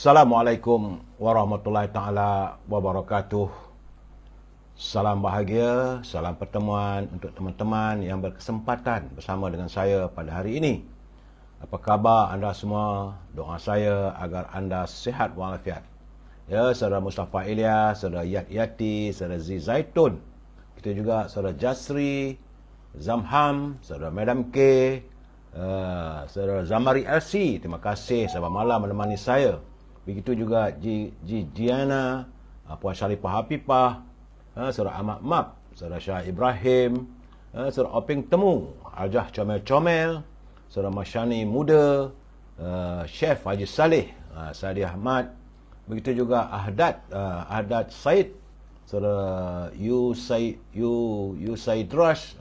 Assalamualaikum warahmatullahi taala wabarakatuh. Salam bahagia, salam pertemuan untuk teman-teman yang berkesempatan bersama dengan saya pada hari ini. Apa khabar anda semua? Doa saya agar anda sihat walafiat. Ya, saudara Mustafa Ilyas, saudara Yat Yati, saudara Z Zaitun. Kita juga saudara Jasri, Zamham, saudara Madam K, saudara Zamari LC. Terima kasih sahabat malam menemani saya. Begitu juga Giana, Puan Syarifah Hafifah, saudara Ahmad Map, saudara Syah Ibrahim, saudara Openg Temu, Ajah Comel-Comel, saudara Masyani Muda, Chef Haji Saleh, Sadi Ahmad. Begitu juga Ahdad Said, saudara Yusai Drush,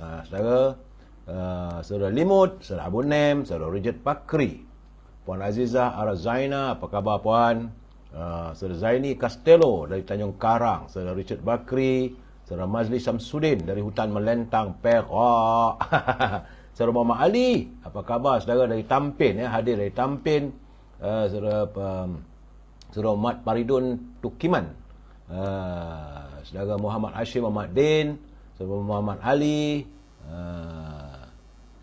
saudara Limut, saudara Abu Nem, saudara Rijat Bakri, Puan Azizah Arazaina, apa khabar Puan? Saudara Zaini Castello dari Tanjung Karang, saudara Richard Bakri, saudara Mazli Samsudin dari Hutan Melentang, Perak. Saudara Muhammad Ali, apa khabar saudara dari Tampin, hadir dari Tampin. Saudara Mat Paridun Tukiman, saudara Muhammad Hashim Muhammad Din, saudara Muhammad Ali,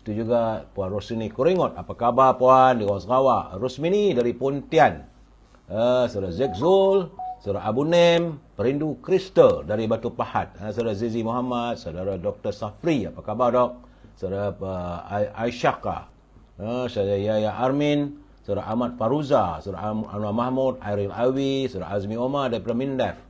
itu juga Puan Rosini Koringot, apa khabar Puan di Orang Sarawak. Rosmini dari Pontian, saudara Zek Zul, saudara Abu Nem, Perindu Kristal dari Batu Pahat, saudara Zizi Muhammad, saudara Dr. Safri, apa khabar Dok? Saudara Aisyaka, saudara Yaya Armin, saudara Ahmad Faruza, saudara Anwar Mahmud, Airil Awi, saudara Azmi Omar daripada Mindef.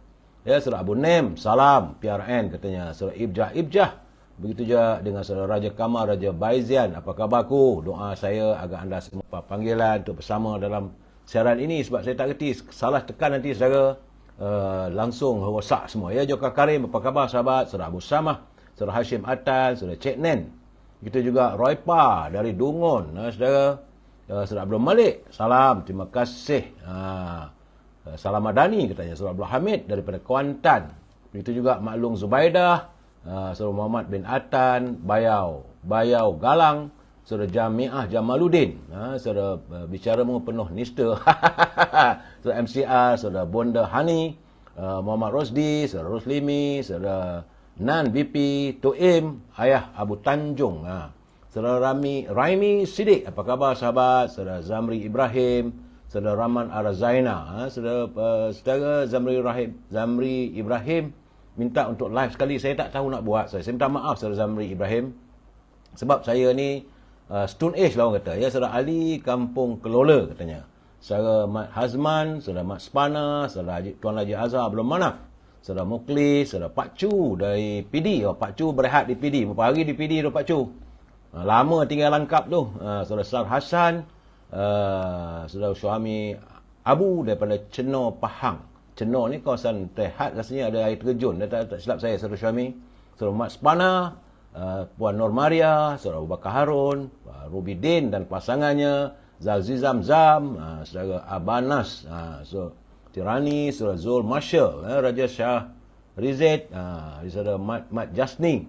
Ya, saudara Abu Nem, salam PRN katanya. Saudara Ibjah. Begitu juga dengan saudara Raja Kamal, Raja Baizian, apa khabarku? Doa saya agar anda semua panggilan untuk bersama dalam siaran ini, sebab saya tak kerti salah tekan nanti saudara langsung rosak semua. Ya, Jokar Karim, apa khabar sahabat? Saudara Abu Samah, saudara Hashim Atal, saudara Cik Nen. Begitu juga Roipa dari Dungun, saudara. Saudara Abdul Malik, salam, terima kasih. Salam Madani katanya. Saudara Abdul Hamid daripada Kuantan. Begitu juga Maklum Zubaidah, saudara Muhammad bin Atan, Bayau Galang, saudara Jamiah Jamaluddin, saudara bicara mu penuh nista. Saudara MCR, saudara Bonda Hani, Muhammad Rosdi, saudara Roslimi, saudara Nan BP Toim, Ayah Abu Tanjung, saudara Raimi Siddiq, apa khabar sahabat? Saudara Zamri Ibrahim, saudara Rahman Arazaina, saudara Zamri Ibrahim minta untuk live sekali. Saya tak tahu nak buat. Saya minta maaf saudara Zamri Ibrahim, sebab saya ni Stone Age lah orang kata. Ya, saudara Ali Kampung Kelola katanya. Saudara Mat Hazman, saudara Mat Spana, saudara Tuan Haji Azhar belum mana. Saudara Muklis, saudara Pak Chu dari PD. Pak Chu berehat di PD. Berapa hari di PD tu Pak Chu? Lama tinggal langkap tu. Saudara Sar Hassan, saudara Syuami Abu daripada Cenor Pahang. Cenor ni kawasan Tehat, rasanya ada air terjun. Tak silap saya, saudara Syuami. Saudara Mat Spana, Puan Nur Maria, saudara Abu Bakar Harun, Ruby Din dan pasangannya, Zalzizam Zam, saudara Abanas, Tirani, saudara Zul Marshall, Raja Shah Rizet, saudara Mat Jasni.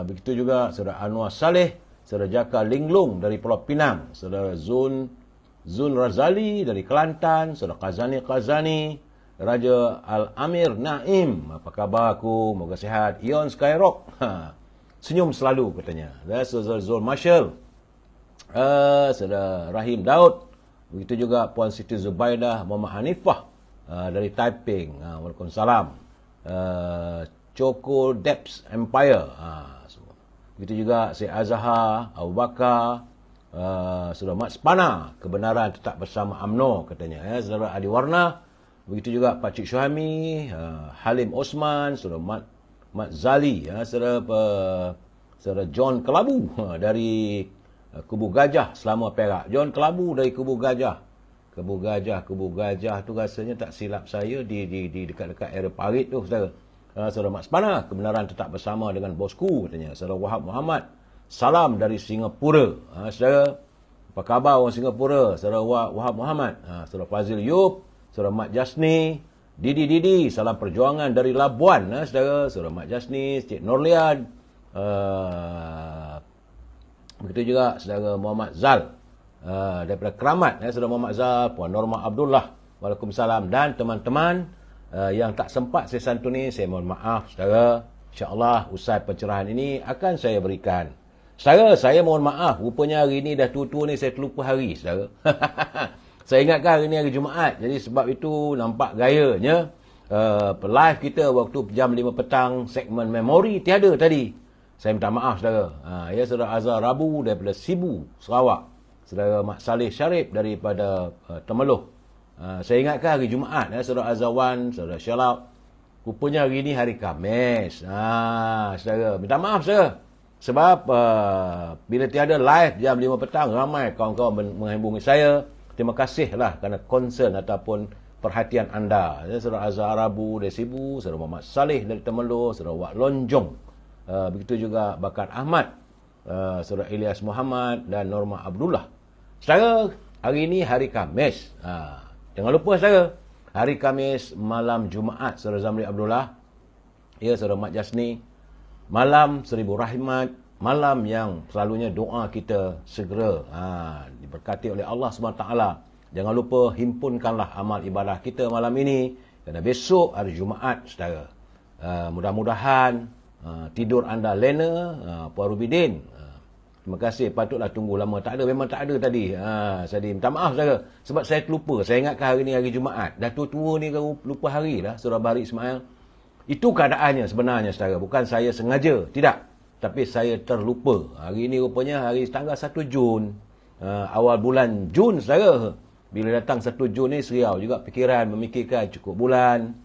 Begitu juga saudara Anwar Saleh, saudara Jaka Linglung dari Pulau Pinang, saudara Zul Razali dari Kelantan, saudara Kazani, Raja Al-Amir Naim, apa khabar aku? Moga sihat. Ion Skyrock, senyum selalu katanya. Saudara Zul Marshall, saudara Rahim Daud. Begitu juga Puan Siti Zubaidah Muhammad Hanifah dari Taiping. Waalaikumsalam. Choco Depths Empire. Begitu juga Syed Azhar, Abu Bakar, saudara Mat Spana, kebenaran tetap bersama UMNO katanya. Saudara Adi Warna. Begitu juga Pak Cik Syuhami, Halim Osman, saudara Mat Zali, saudara John Kelabu dari Kubu Gajah Selama Perak. John Kelabu dari Kubu Gajah. Kubu Gajah tu rasanya tak silap saya di dekat-dekat area Parit tu saudara. Saudara Mat Spana, kebenaran tetap bersama dengan bosku katanya. Saudara Wahab Muhammad, salam dari Singapura. Saudara, apa khabar orang Singapura? Saudara Wahab Muhammad, saudara Fazil Yub, saudara Mat Jasni, Didi, salam perjuangan dari Labuan. Saudara Mat Jasni, Cik Norlian, begitu juga saudara Muhammad Zal, daripada Keramat, Saudara Muhammad Zal, Puan Norma Abdullah, Waalaikumsalam, dan teman-teman yang tak sempat saya santuni, saya mohon maaf saudara. InsyaAllah usai pencerahan ini akan saya berikan. Saudara, saya mohon maaf, rupanya hari ini dah tua-tua ni saya terlupa hari saudara. Saya ingatkan hari ini hari Jumaat, jadi sebab itu nampak gayanya live kita waktu jam 5 petang, segmen memori tiada tadi. Saya minta maaf saudara. Ya, saudara Azhar Rabu daripada Sibu, Sarawak. Saudara Mak Saleh Syarif daripada Temeloh. Saya ingatkan hari Jumaat, saudara Azzawan, saudara Syalab. Rupanya hari ini hari Khamis. Saudara, minta maaf saudara. Sebab bila tiada live jam 5 petang, ramai kawan-kawan menghubungi saya. Terima kasihlah kerana concern ataupun perhatian anda. Saudara Azhar Rabu dari Sibu, saudara Muhammad Saleh dari Temeloh, saudara Wak Lonjong. Begitu juga Bakar Ahmad, saudara Ilyas Muhammad dan Norma Abdullah. Saudara, hari ini hari Khamis. Jangan lupa saudara, hari Khamis malam Jumaat, saudara Zamri Abdullah. Ya, saudara Mat Jasni. Malam seribu rahmat, malam yang selalunya doa kita segera diberkati oleh Allah SWT. Jangan lupa himpunkanlah amal ibadah kita malam ini, kerana besok hari Jumaat saudara. Mudah-mudahan tidur anda lena, Puan Rubidin. Terima kasih, patutlah tunggu lama. Tak ada, memang tak ada tadi. Saya minta maaf saudara, sebab saya terlupa. Saya ingatkan hari ni hari Jumaat. Dah tua-tua ni lupa hari dah, saudara Bahari Ismail. Itu keadaannya sebenarnya saudara. Bukan saya sengaja, tidak. Tapi saya terlupa. Hari ini rupanya hari tanggal 1 Jun. Awal bulan Jun saudara. Bila datang 1 Jun ni seriau juga fikiran, memikirkan cukup bulan.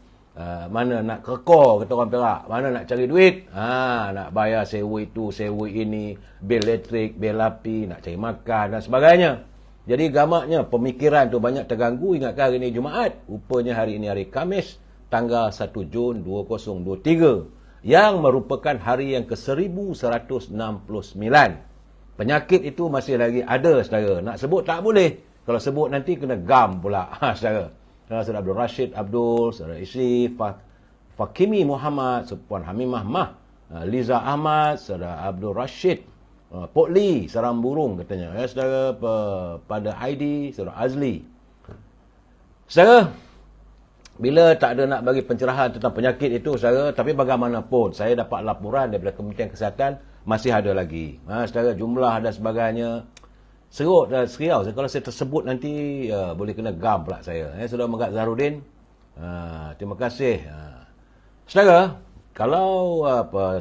Mana nak rekor, kata orang Perak. Mana nak cari duit. Nak bayar sewa itu, sewa ini, bil elektrik, bil api, nak cari makan dan sebagainya. Jadi gamaknya pemikiran tu banyak terganggu. Ingatkan hari ini Jumaat. Rupanya hari ini hari Khamis, tanggal 1 Jun 2023. Yang merupakan hari yang ke-1169. Penyakit itu masih lagi ada saudara. Nak sebut tak boleh. Kalau sebut nanti kena gam pula saudara. Saudara Abdul Rashid Abdul, saudara Isri Fakimi Muhammad, Puan Hamimah Mah, Liza Ahmad, saudara Abdul Rashid Pok Lee, Seram Burung katanya. Saudara pada ID, saudara Azli. Saudara, bila tak ada nak bagi pencerahan tentang penyakit itu saudara, tapi bagaimanapun saya dapat laporan daripada Kementerian Kesihatan masih ada lagi. Saudara, jumlah dan sebagainya serut dan seriau. Kalau saya tersebut nanti boleh kena gam pula saya. Saudara Megat Zahrudin, terima kasih. Saudara, kalau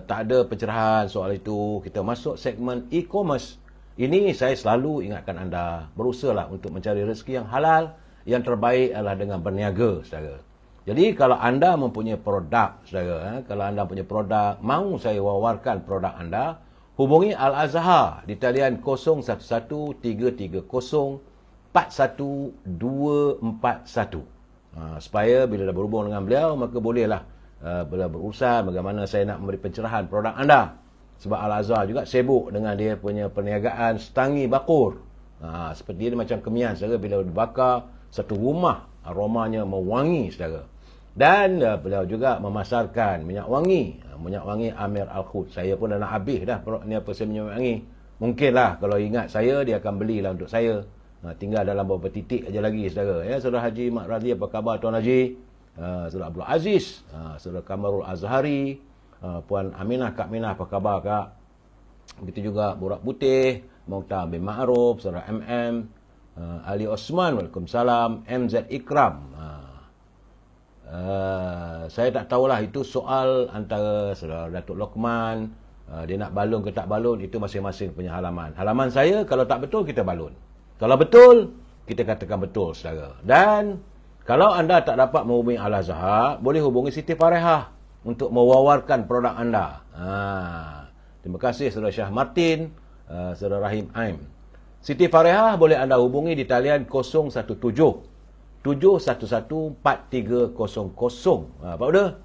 tak ada pencerahan soal itu, kita masuk segmen e-commerce. Ini saya selalu ingatkan anda, berusahalah untuk mencari rezeki yang halal. Yang terbaik adalah dengan berniaga, saudara. Jadi kalau anda mempunyai produk, saudara, kalau anda punya produk, mahu saya wawarkan produk anda, hubungi Al-Azhar di talian 0113041241. Supaya bila dah berhubung dengan beliau, maka bolehlah bila berurusan bagaimana saya nak memberi pencerahan produk anda. Sebab Al-Azhar juga sibuk dengan dia punya perniagaan setangi bakur. Seperti dia macam kemian, saudara, bila dibakar satu rumah, aromanya mewangi saudara. Dan beliau juga memasarkan minyak wangi Amir Al-Khud. Saya pun dah nak habis dah ni apa saya minyak wangi. Mungkinlah kalau ingat saya, dia akan belilah untuk saya. Tinggal dalam beberapa titik aja lagi saudara. Saudara Haji Mak Radhi, apa khabar Tuan Haji? Saudara Abdul Aziz, saudara Kamarul Azhari, Puan Aminah, Kak Minah, apa khabar Kak? Begitu juga Burak Putih, Mukhtar bin Ma'ruf, saudara MM, Ali Osman, Waalaikumsalam, MZ Ikram. Saya tak tahulah, itu soal antara saudara Datuk Lokman, dia nak balun ke tak balun, itu masing-masing punya halaman. Halaman saya, kalau tak betul kita balun. Kalau betul, kita katakan betul saudara. Dan kalau anda tak dapat menghubungi Al-Azhar, boleh hubungi Siti Farehah untuk mewawarkan produk anda. Terima kasih saudara Syah Martin, saudara Rahim Aim. Siti Farehah boleh anda hubungi di talian 017-711-4300. Apa udah?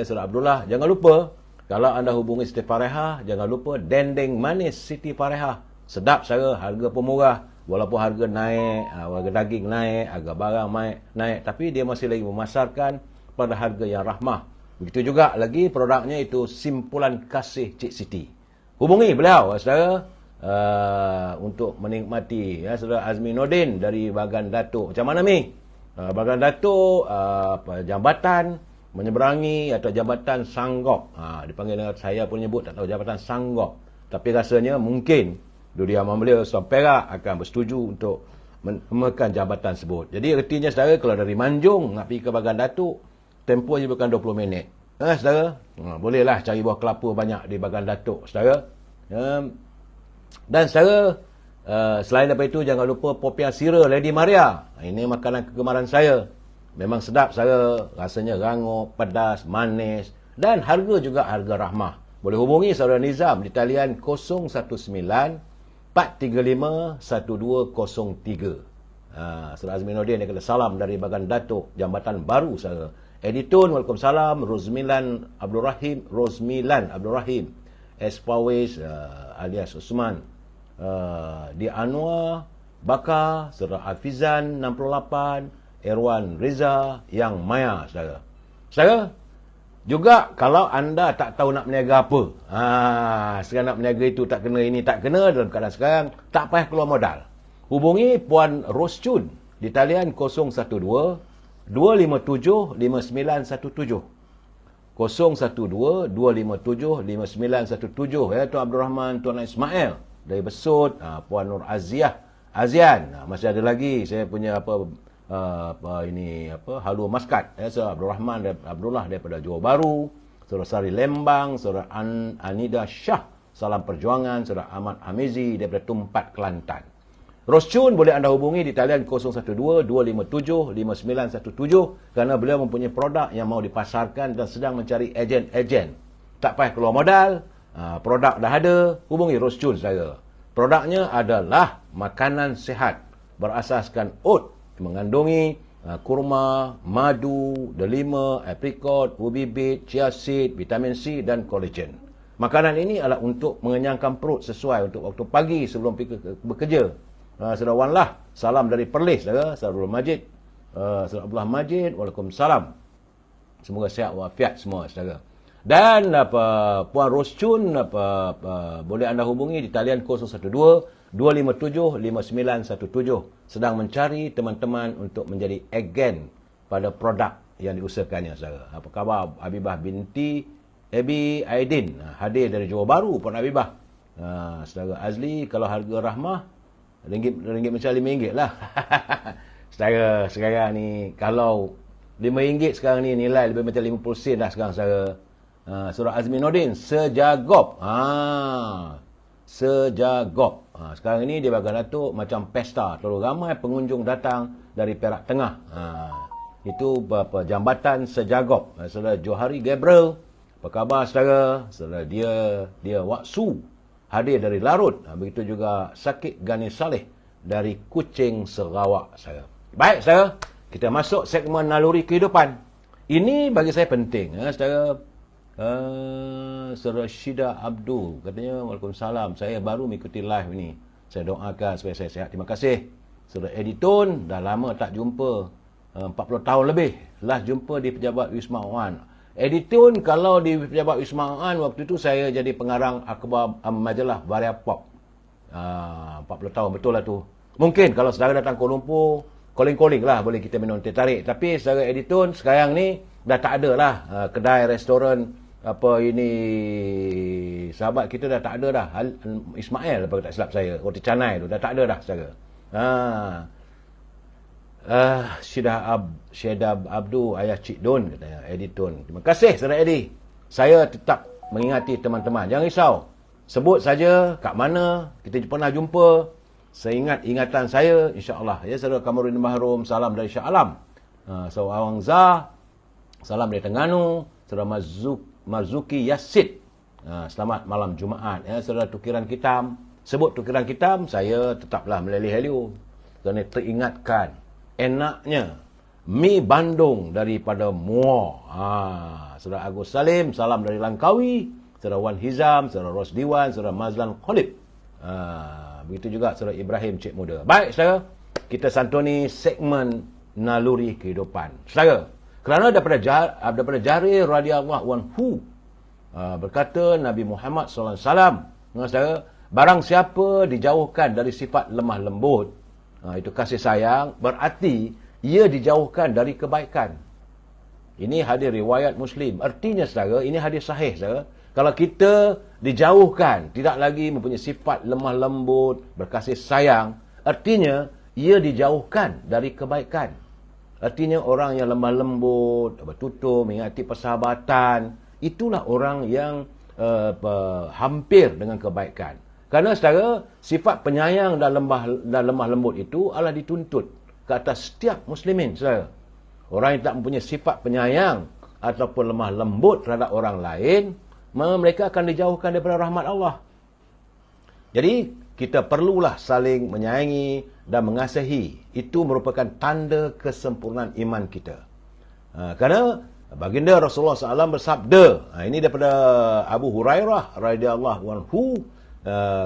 Saudara Abdullah, jangan lupa kalau anda hubungi Siti Farehah, jangan lupa dendeng manis Siti Farehah. Sedap saudara, harga pun murah. Walaupun harga naik, harga daging naik, harga barang naik, tapi dia masih lagi memasarkan pada harga yang rahmah. Begitu juga lagi produknya itu simpulan kasih Cik Siti. Hubungi beliau saudara. untuk menikmati, ya, saudara Azmi Nordin dari Bagan Datuk. Macam mana Mi? Bagan Datuk, jambatan menyeberangi atau jambatan Sanggok. Dipanggil dengan, saya pun nyebut tak tahu, jambatan Sanggok. Tapi rasanya mungkin Duli Aman Belia Ustaz Perak akan bersetuju untuk menamakan jambatan tersebut. Jadi ertinya saudara, kalau dari Manjung nak pergi ke Bagan Datuk, tempoh je bukan 20 minit. Saudara, bolehlah cari buah kelapa banyak di Bagan Datuk, saudara. Dan saudara, selain daripada itu, jangan lupa popiah sira Lady Maria. Ini makanan kegemaran saya. Memang sedap saudara, rasanya rangup, pedas, manis, dan harga juga harga rahmah. Boleh hubungi saudara Nizam di talian 019-435-1203. Saudara Azmi Nordin, dia kata salam dari Bagan Datuk, jambatan baru saudara. Editun, Waalaikumsalam. Rosmilan Abdul Rahim, Espawis alias Usman, Di Anwar Bakar, saudara Hafizan 68, Erwan Reza, Yang Maya, saudara. Saudara, juga kalau anda tak tahu nak berniaga apa, sekarang nak berniaga itu tak kena, ini tak kena, dalam keadaan sekarang, tak payah keluar modal. Hubungi Puan Roschun di talian 012-257-5917. 012-257-5917. Ya, Tuan Abdul Rahman, Tuan Ismail dari Besut, Puan Nur Azian. Masih ada lagi saya punya Halu Maskat, ya, Saudara Abdul Rahman Abdullah daripada Johor Bahru, Saudara Sari Lembang, Saudara Anida Shah Salam Perjuangan, Saudara Ahmad Amizi daripada Tumpat, Kelantan. Roschun boleh anda hubungi di talian 012-257-5917 kerana beliau mempunyai produk yang mau dipasarkan dan sedang mencari ejen-ejen. Tak payah keluar modal, produk dah ada, hubungi Roschun saudara. Produknya adalah makanan sihat berasaskan oat, mengandungi kurma, madu, delima, aprikot, ubi bit, chia seed, vitamin C dan kolagen. Makanan ini adalah untuk mengenyangkan perut sesuai untuk waktu pagi sebelum pergi bekerja. Saudara Wan Lah, salam dari Perlis, saudara. Saudara Majid, Saudara Abdullah Majid, Waalaikumsalam. Semoga sihat walafiat semua, saudara. Dan Puan Roschun boleh anda hubungi di talian 012-257-5917. Sedang mencari teman-teman untuk menjadi agen pada produk yang diusahakannya, saudara. Apa khabar Habibah binti Abi Aidin, hadir dari Johor Bahru, Puan Habibah. Saudara Azli, kalau harga rahmah ringgit macam RM5 lah. Saudara, sekarang ni kalau RM5 sekarang ni nilai lebih macam 50 sen dah sekarang, saudara. Saudara Azmi Nordin, sejagop. Sejagop. Sekarang ini di Bagan Datuk macam pesta. Terlalu ramai pengunjung datang dari Perak Tengah. Itu jambatan sejagop. Saudara Johari Gabriel, apa khabar saudara? Saudara dia Waksu, hadir dari Larut. Begitu juga Sakit Gani Saleh dari Kuching, Sarawak, saudara. Baik, saudara. Kita masuk segmen naluri kehidupan. Ini bagi saya penting, saudara. Saudara Syida Abdul katanya, Waalaikumsalam, saya baru mengikuti live ini. Saya doakan supaya saya sihat. Terima kasih. Saudara Editon, dah lama tak jumpa. 40 tahun lebih. Last jumpa di Pejabat Wisma Wan. Editon, kalau di Pejabat Wisma Wan, waktu itu saya jadi pengarang akhbar majalah Varia Pop. 40 tahun, betul lah tu. Mungkin kalau saudara datang Kuala Lumpur, calling-calling lah, boleh kita minum teh tarik. Tapi saudara Editon, sekarang ni dah tak ada lah kedai, restoran, sahabat kita dah tak ada dah. Ismail, apa tak silap saya, roti canai tu dah tak ada dah, saudara. Syedab Abdul, ayah Cik Don, katanya Editon. Terima kasih saudara Edi. Saya tetap mengingati teman-teman, jangan risau, sebut saja kat mana kita pernah jumpa, seingat ingatan saya, insya-Allah. Ya, saudara Kamarudin Mahrum, salam dari Shah Alam. Saudara Awang Zah, salam dari Terengganu. Saudara Marzuki Yasid, selamat malam Jumaat. Ya, saudara Tukiran Kitam, sebut Tukiran Kitam, saya tetaplah meleleh-helio kerana teringatkan enaknya mi Bandung daripada Muar. Saudara Agus Salim, salam dari Langkawi. Saudara Wan Hizam, saudara Rosdiwan, saudara Mazlan Khalib. Begitu juga saudara Ibrahim Cik Muda. Baik, saudara, kita santuni segmen naluri kehidupan. Saudara, kerana daripada Jarir radhiyallahu anhu berkata Nabi Muhammad sallallahu alaihi wasallam, saudara, Barang siapa dijauhkan dari sifat lemah lembut, itu kasih sayang, berarti ia dijauhkan dari kebaikan. Ini hadis riwayat Muslim. Artinya saudara, ini hadis sahih saudara. Kalau kita dijauhkan, tidak lagi mempunyai sifat lemah lembut, berkasih sayang, artinya ia dijauhkan dari kebaikan. Artinya orang yang lemah lembut, bertutur, mengingati persahabatan, itulah orang yang hampir dengan kebaikan. Kerana saudara, sifat penyayang dan lemah lembut itu adalah dituntut ke atas setiap muslimin, saudara. Orang yang tak mempunyai sifat penyayang ataupun lemah lembut terhadap orang lain, mereka akan dijauhkan daripada rahmat Allah. Jadi, kita perlulah saling menyayangi dan mengasihi. Itu merupakan tanda kesempurnaan iman kita. Kerana baginda Rasulullah SAW bersabda, ini daripada Abu Hurairah radhiyallahu anhu,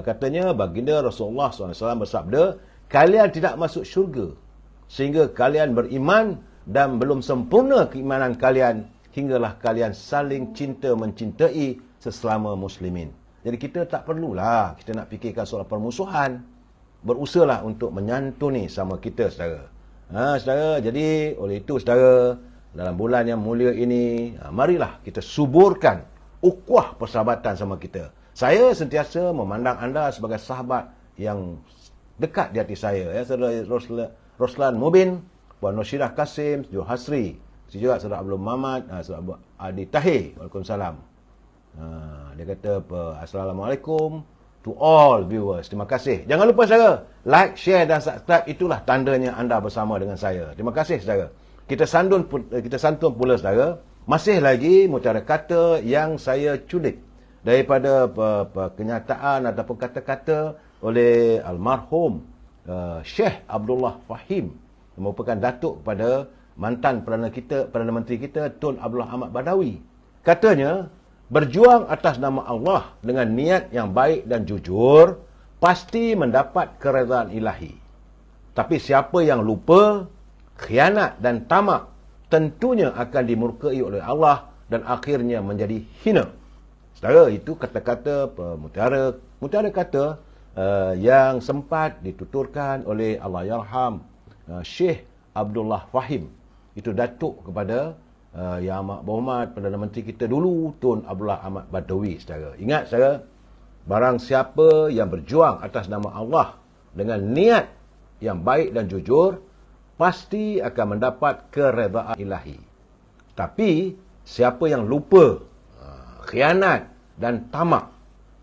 katanya baginda Rasulullah SAW bersabda, kalian tidak masuk syurga sehingga kalian beriman dan belum sempurna keimanan kalian hinggalah kalian saling cinta mencintai sesama muslimin. Jadi kita tak perlulah kita nak fikirkan soal permusuhan. Berusahalah untuk menyantuni sama kita, saudara. Saudara, jadi oleh itu saudara, dalam bulan yang mulia ini, marilah kita suburkan ukhuwah persahabatan sama kita. Saya sentiasa memandang anda sebagai sahabat yang dekat di hati saya. Saudara Roslan Mubin, Puan Noshidah Kasim, Joe Hasri, juga saudara Abdul Muhammad, saudara Abu Adi Tahir. Waalaikumsalam. Dia kata, Assalamualaikum to all viewers. Terima kasih. Jangan lupa saudara, like, share dan subscribe. Itulah tandanya anda bersama dengan saya. Terima kasih saudara. Kita santun pula saudara. Masih lagi mutiara kata yang saya culik daripada kenyataan ataupun kata-kata oleh almarhum Syekh Abdullah Fahim, yang merupakan datuk kepada mantan Perdana Menteri kita Tun Abdullah Ahmad Badawi. Katanya, berjuang atas nama Allah dengan niat yang baik dan jujur pasti mendapat keredaan ilahi. Tapi siapa yang lupa, khianat dan tamak tentunya akan dimurkai oleh Allah dan akhirnya menjadi hina. Saudara, itu kata-kata mutiara kata yang sempat dituturkan oleh Allahyarham Syekh Abdullah Fahim. Itu datuk kepada Yang Amat Berhormat Perdana Menteri kita dulu, Tun Abdullah Ahmad Badawi, saudara. Ingat, saudara, barang siapa yang berjuang atas nama Allah dengan niat yang baik dan jujur, pasti akan mendapat keredaan ilahi. Tapi, siapa yang lupa, khianat dan tamak,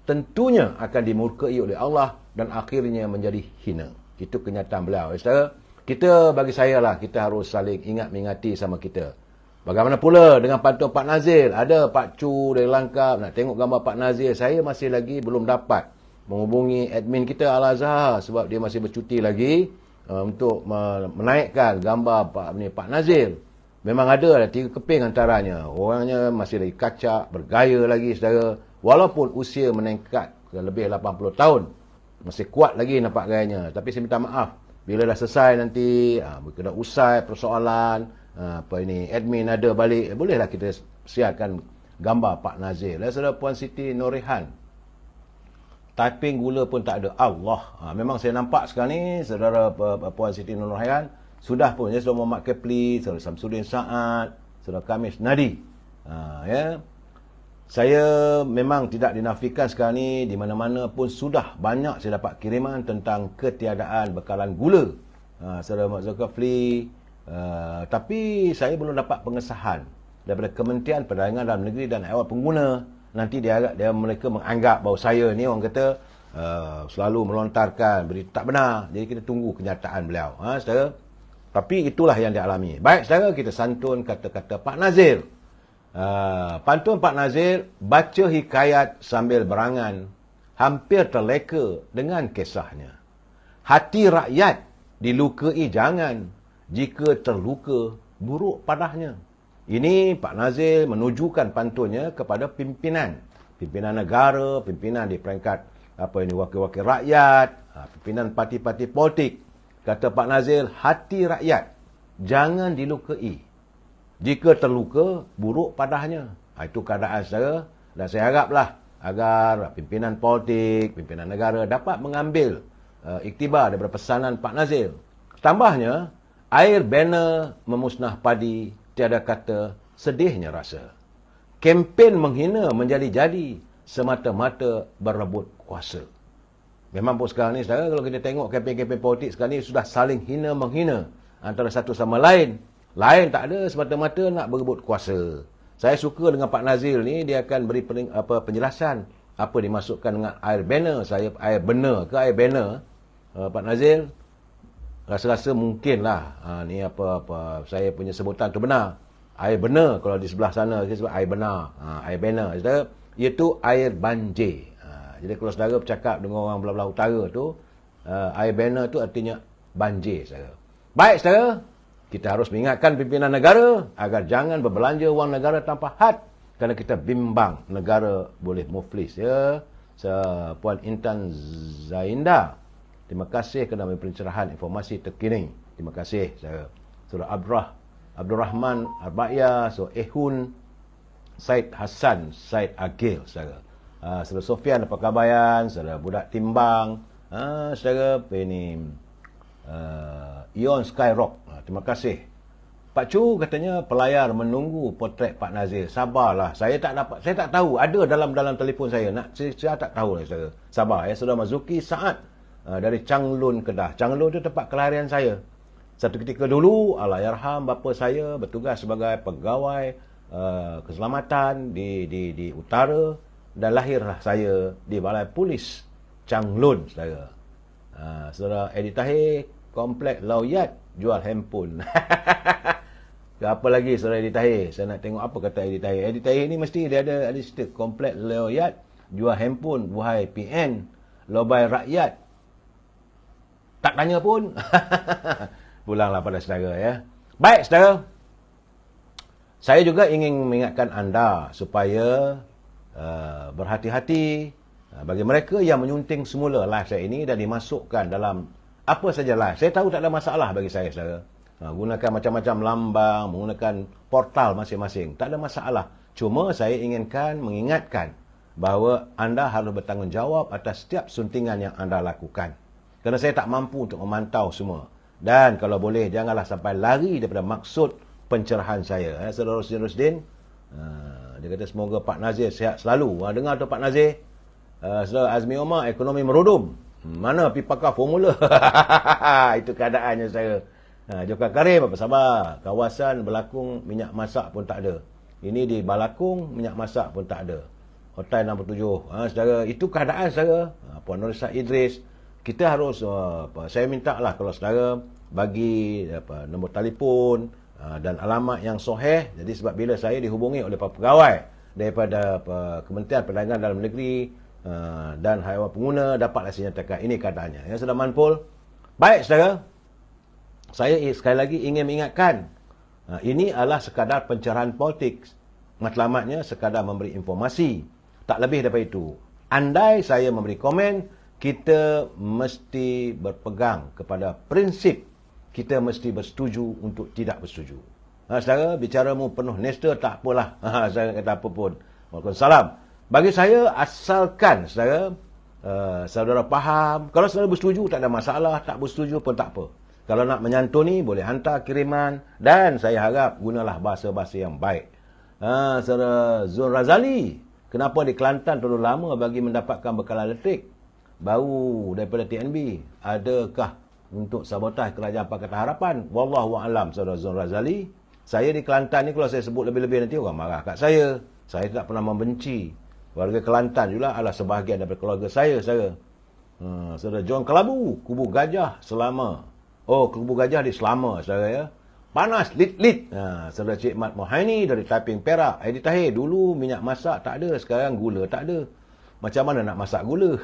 tentunya akan dimurkai oleh Allah dan akhirnya menjadi hina. Itu kenyataan beliau. Saudara, kita, bagi saya lah, kita harus saling ingat mengingati sama kita. Bagaimana pula dengan pantun Pak Nazir? Ada Pak Chu dari Langkap, nak tengok gambar Pak Nazir. Saya masih lagi belum dapat menghubungi admin kita Al-Azhar sebab dia masih bercuti lagi untuk menaikkan gambar Pak Nazir. Memang ada 3 keping antaranya. Orangnya masih lagi kacak, bergaya lagi, saudara. Walaupun usia meningkat ke lebih 80 tahun. Masih kuat lagi nampak gayanya. Tapi saya minta maaf. Bila dah selesai nanti, kena usai persoalan, admin ada balik, bolehlah kita siarkan gambar Pak Nazir. Saudara Puan Siti Nurihan, typing gula pun tak ada. Allah. Memang saya nampak sekarang ni, saudara Puan Siti Nurihan, sudah pun, saudara Muhammad Kepli, saudara Samsudin Saad, saudara Kamis Nadi. Saya memang tidak dinafikan sekarang ni, di mana-mana pun sudah banyak saya dapat kiriman tentang ketiadaan bekalan gula. Saudara Mak Zulkifli, tapi saya belum dapat pengesahan daripada Kementerian Perdagangan Dalam Negeri dan Awal Pengguna. Nanti mereka menganggap bahawa saya ni orang kata selalu melontarkan berita tak benar. Jadi kita tunggu kenyataan beliau, saudara. Tapi itulah yang dialami. Baik, saudara, kita santun kata-kata Pak Nazir. Pantun Pak Nazir, baca hikayat sambil berangan, hampir terleka dengan kisahnya. Hati rakyat dilukai jangan, jika terluka buruk padahnya. Ini Pak Nazir menujukan pantunnya kepada pimpinan negara, pimpinan di peringkat wakil-wakil rakyat, pimpinan parti-parti politik. Kata Pak Nazir, hati rakyat jangan dilukai, jika terluka buruk padahnya. Itu keadaan saudara, dan saya haraplah agar pimpinan politik, pimpinan negara dapat mengambil iktibar daripada pesanan Pak Nazil. Tambahnya, air banner memusnah padi, tiada kata sedihnya rasa. Kempen menghina menjadi-jadi semata-mata berebut kuasa. Memang pun sekarang ni, saudara, kalau kita tengok kempen-kempen politik sekarang ni sudah saling hina-menghina antara satu sama lain. Lain tak ada, semata-mata nak berebut kuasa. Saya suka dengan Pak Nazil ni, dia akan beri penjelasan apa dimasukkan dengan air banner. Saya air benar ke air banner? Pak Nazil rasa-rasa mungkinlah ni apa saya punya sebutan tu benar. Air benar, kalau di sebelah sana saya sebut air benar. Air banner, saudara, iaitu air banjir. Jadi kalau saudara bercakap dengan orang belah-belah utara tu, air banner tu artinya banjir, saudara. Baik, saudara, kita harus mengingatkan pimpinan negara agar jangan berbelanja wang negara tanpa had, kerana kita bimbang negara boleh muflis, ya. Puan Intan Zainda, terima kasih kerana pencerahan informasi terkini. Terima kasih, saudara. Saudara Abdul Rahman Arbaya, Saudara Ehun, Said Hassan, Said Agil, saudara. Saudara Sofian, apa khabaran? Saudara Budak Timbang, saudara ini Ion Skyrock, terima kasih. Pak Chu katanya pelayar menunggu potret Pak Nazil. Sabarlah, saya tak tahu, ada dalam telefon saya. Saya tak tahu lah, saudara. Sabar, ya. Saudara Mazuki Saad dari Changlun, Kedah. Changlun itu tempat kelahiran saya. Satu ketika dulu, Allahyarham bapa saya bertugas sebagai pegawai keselamatan di utara, dan lahirlah saya di Balai Polis Changlun, saudara. Saudara Edi Tahir, Komplek Lawyat, jual handphone. Apa lagi, saudara Edi Tahir? Saya nak tengok apa kata Edi Tahir. Edi Tahir ni mesti dia ada cerita. Komplek Lawyat, jual handphone, buhai PN, lobai rakyat. Tak tanya pun. Pulanglah pada saudara, ya. Baik, saudara. Saya juga ingin mengingatkan anda supaya berhati-hati bagi mereka yang menyunting semula live saya ini dan dimasukkan dalam apa saja live. Saya tahu tak ada masalah bagi saya, saudara. Gunakan macam-macam lambang, menggunakan portal masing-masing. Tak ada masalah. Cuma saya mengingatkan bahawa anda harus bertanggungjawab atas setiap suntingan yang anda lakukan. Kerana saya tak mampu untuk memantau semua. Dan kalau boleh, janganlah sampai lari daripada maksud pencerahan saya. Saudara Rusdin, dia kata semoga Pak Nazir sihat selalu. Dengar tu Pak Nazir. Saudara Azmi Omar, ekonomi merudum. Mana pergi pakar formula? Itu keadaannya, saya. Jokar Karim, apa sabar. Kawasan Belakung, minyak masak pun tak ada. Ini di Balakung, minyak masak pun tak ada. Hotel 67. Saudara, itu keadaan, saudara. Puan Nurisa Idris. Kita harus, saya minta lah kalau saudara bagi nombor telefon dan alamat yang sahih. Jadi sebab bila saya dihubungi oleh para pegawai daripada Kementerian Perdagangan Dalam Negeri dan haiwan pengguna, dapatlah saya nyatakan ini keadaannya. Ya, sudah manpul. Baik, saudara. Saya sekali lagi ingin mengingatkan, ini adalah sekadar pencerahan politik. Matlamatnya sekadar memberi informasi. Tak lebih daripada itu. Andai saya memberi komen, kita mesti berpegang kepada prinsip. Kita mesti bersetuju untuk tidak bersetuju. Saudara, bicaramu penuh nesta, tak apalah. Saya kata apa pun. Waalaikumsalam. Bagi saya, asalkan saudara, saudara faham. Kalau saudara bersetuju, tak ada masalah. Tak bersetuju pun tak apa. Kalau nak menyantuni, boleh hantar kiriman. Dan saya harap gunalah bahasa-bahasa yang baik. Saudara Zul Razali, kenapa di Kelantan terlalu lama bagi mendapatkan bekalan elektrik? Baru daripada TNB. Adakah untuk sabotaj Kerajaan Pakatan Harapan? Wallahualam, saudara Zul Razali. Saya di Kelantan ni, kalau saya sebut lebih-lebih nanti orang marah kat saya. Saya tak pernah membenci. Warga Kelantan juga adalah sebahagian daripada keluarga saya, saudara. Saudara John Kelabu, Kubu Gajah Selama. Kubu Gajah di Selama, saudara, ya. Panas, lit-lit. Saudara Cik Mat Mohaini dari Taiping Perak. Edi Tahir, dulu minyak masak tak ada, sekarang gula tak ada. Macam mana nak masak gula?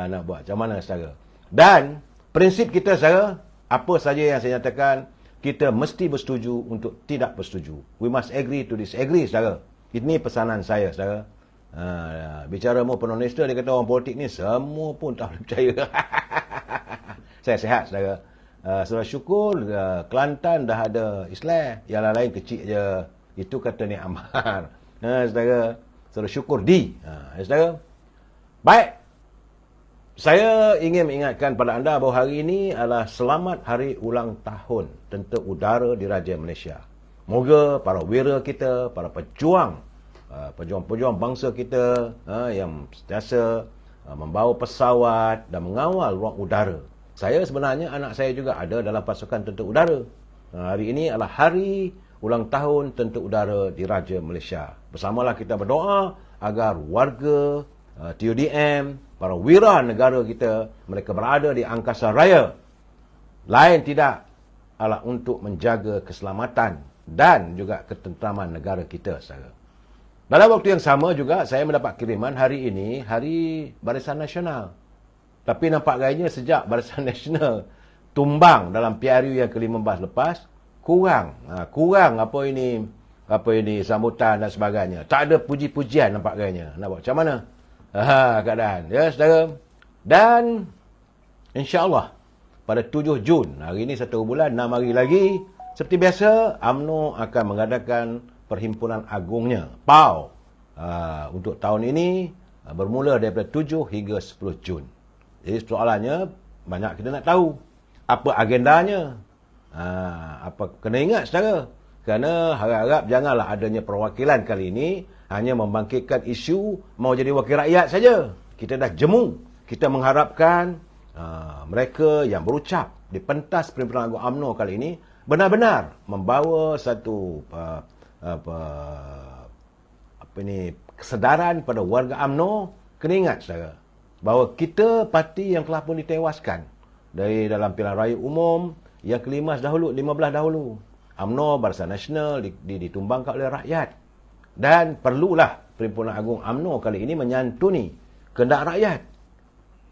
Nak buat macam mana, saudara? Dan prinsip kita, saudara, apa saja yang saya nyatakan, kita mesti bersetuju untuk tidak bersetuju. We must agree to disagree, saudara. Ini pesanan saya, saudara. Bicara mu penuh nista, dia kata orang politik ni semua pun tak boleh percaya. Saya sihat, saudara. Saudara syukur, Kelantan dah ada Islam. Yang lain kecil je. Itu kata Nik Amar. Saudara. saudara syukur D. Saudara. Baik. Saya ingin mengingatkan pada anda bahawa hari ini adalah selamat hari ulang tahun Tentera Udara Diraja Malaysia. Moga para wira kita, para pejuang bangsa kita yang sentiasa membawa pesawat dan mengawal ruang udara. Saya sebenarnya, anak saya juga ada dalam pasukan Tentera Udara. Hari ini adalah hari ulang tahun Tentera Udara Diraja Malaysia. Bersamalah kita berdoa agar warga TUDM, para wira negara kita, mereka berada di angkasa raya. Lain tidak adalah untuk menjaga keselamatan dan juga ketenteraman negara kita, saudara. Dalam waktu yang sama juga, saya mendapat kiriman hari ini, Hari Barisan Nasional. Tapi nampak gayanya sejak Barisan Nasional tumbang dalam PRU yang ke-15 lepas, kurang apa ini sambutan dan sebagainya. Tak ada puji-pujian nampak gayanya. Nak buat macam mana? Keadaan. Ya, saudara. Dan insya-Allah pada 7 Jun, hari ini 1 bulan, 6 hari lagi, seperti biasa, UMNO akan mengadakan perhimpunan agungnya, PAU, untuk tahun ini, bermula daripada 7 hingga 10 Jun. Jadi soalannya, banyak kita nak tahu apa agendanya. Apa kena ingat, saudara. Kerana harap-harap janganlah adanya perwakilan kali ini hanya membangkitkan isu mau jadi wakil rakyat saja. Kita dah jemu. Kita mengharapkan mereka yang berucap di pentas Perhimpunan Agung UMNO kali ini benar-benar membawa satu kesedaran pada warga UMNO. Kena ingat, saudara, bahawa kita parti yang telah pun ditewaskan dari dalam pilihan raya umum yang ke-15 dahulu. UMNO, Barisan Nasional ditumbangkan oleh rakyat. Dan perlulah Perhimpunan Agung UMNO kali ini menyantuni kehendak rakyat.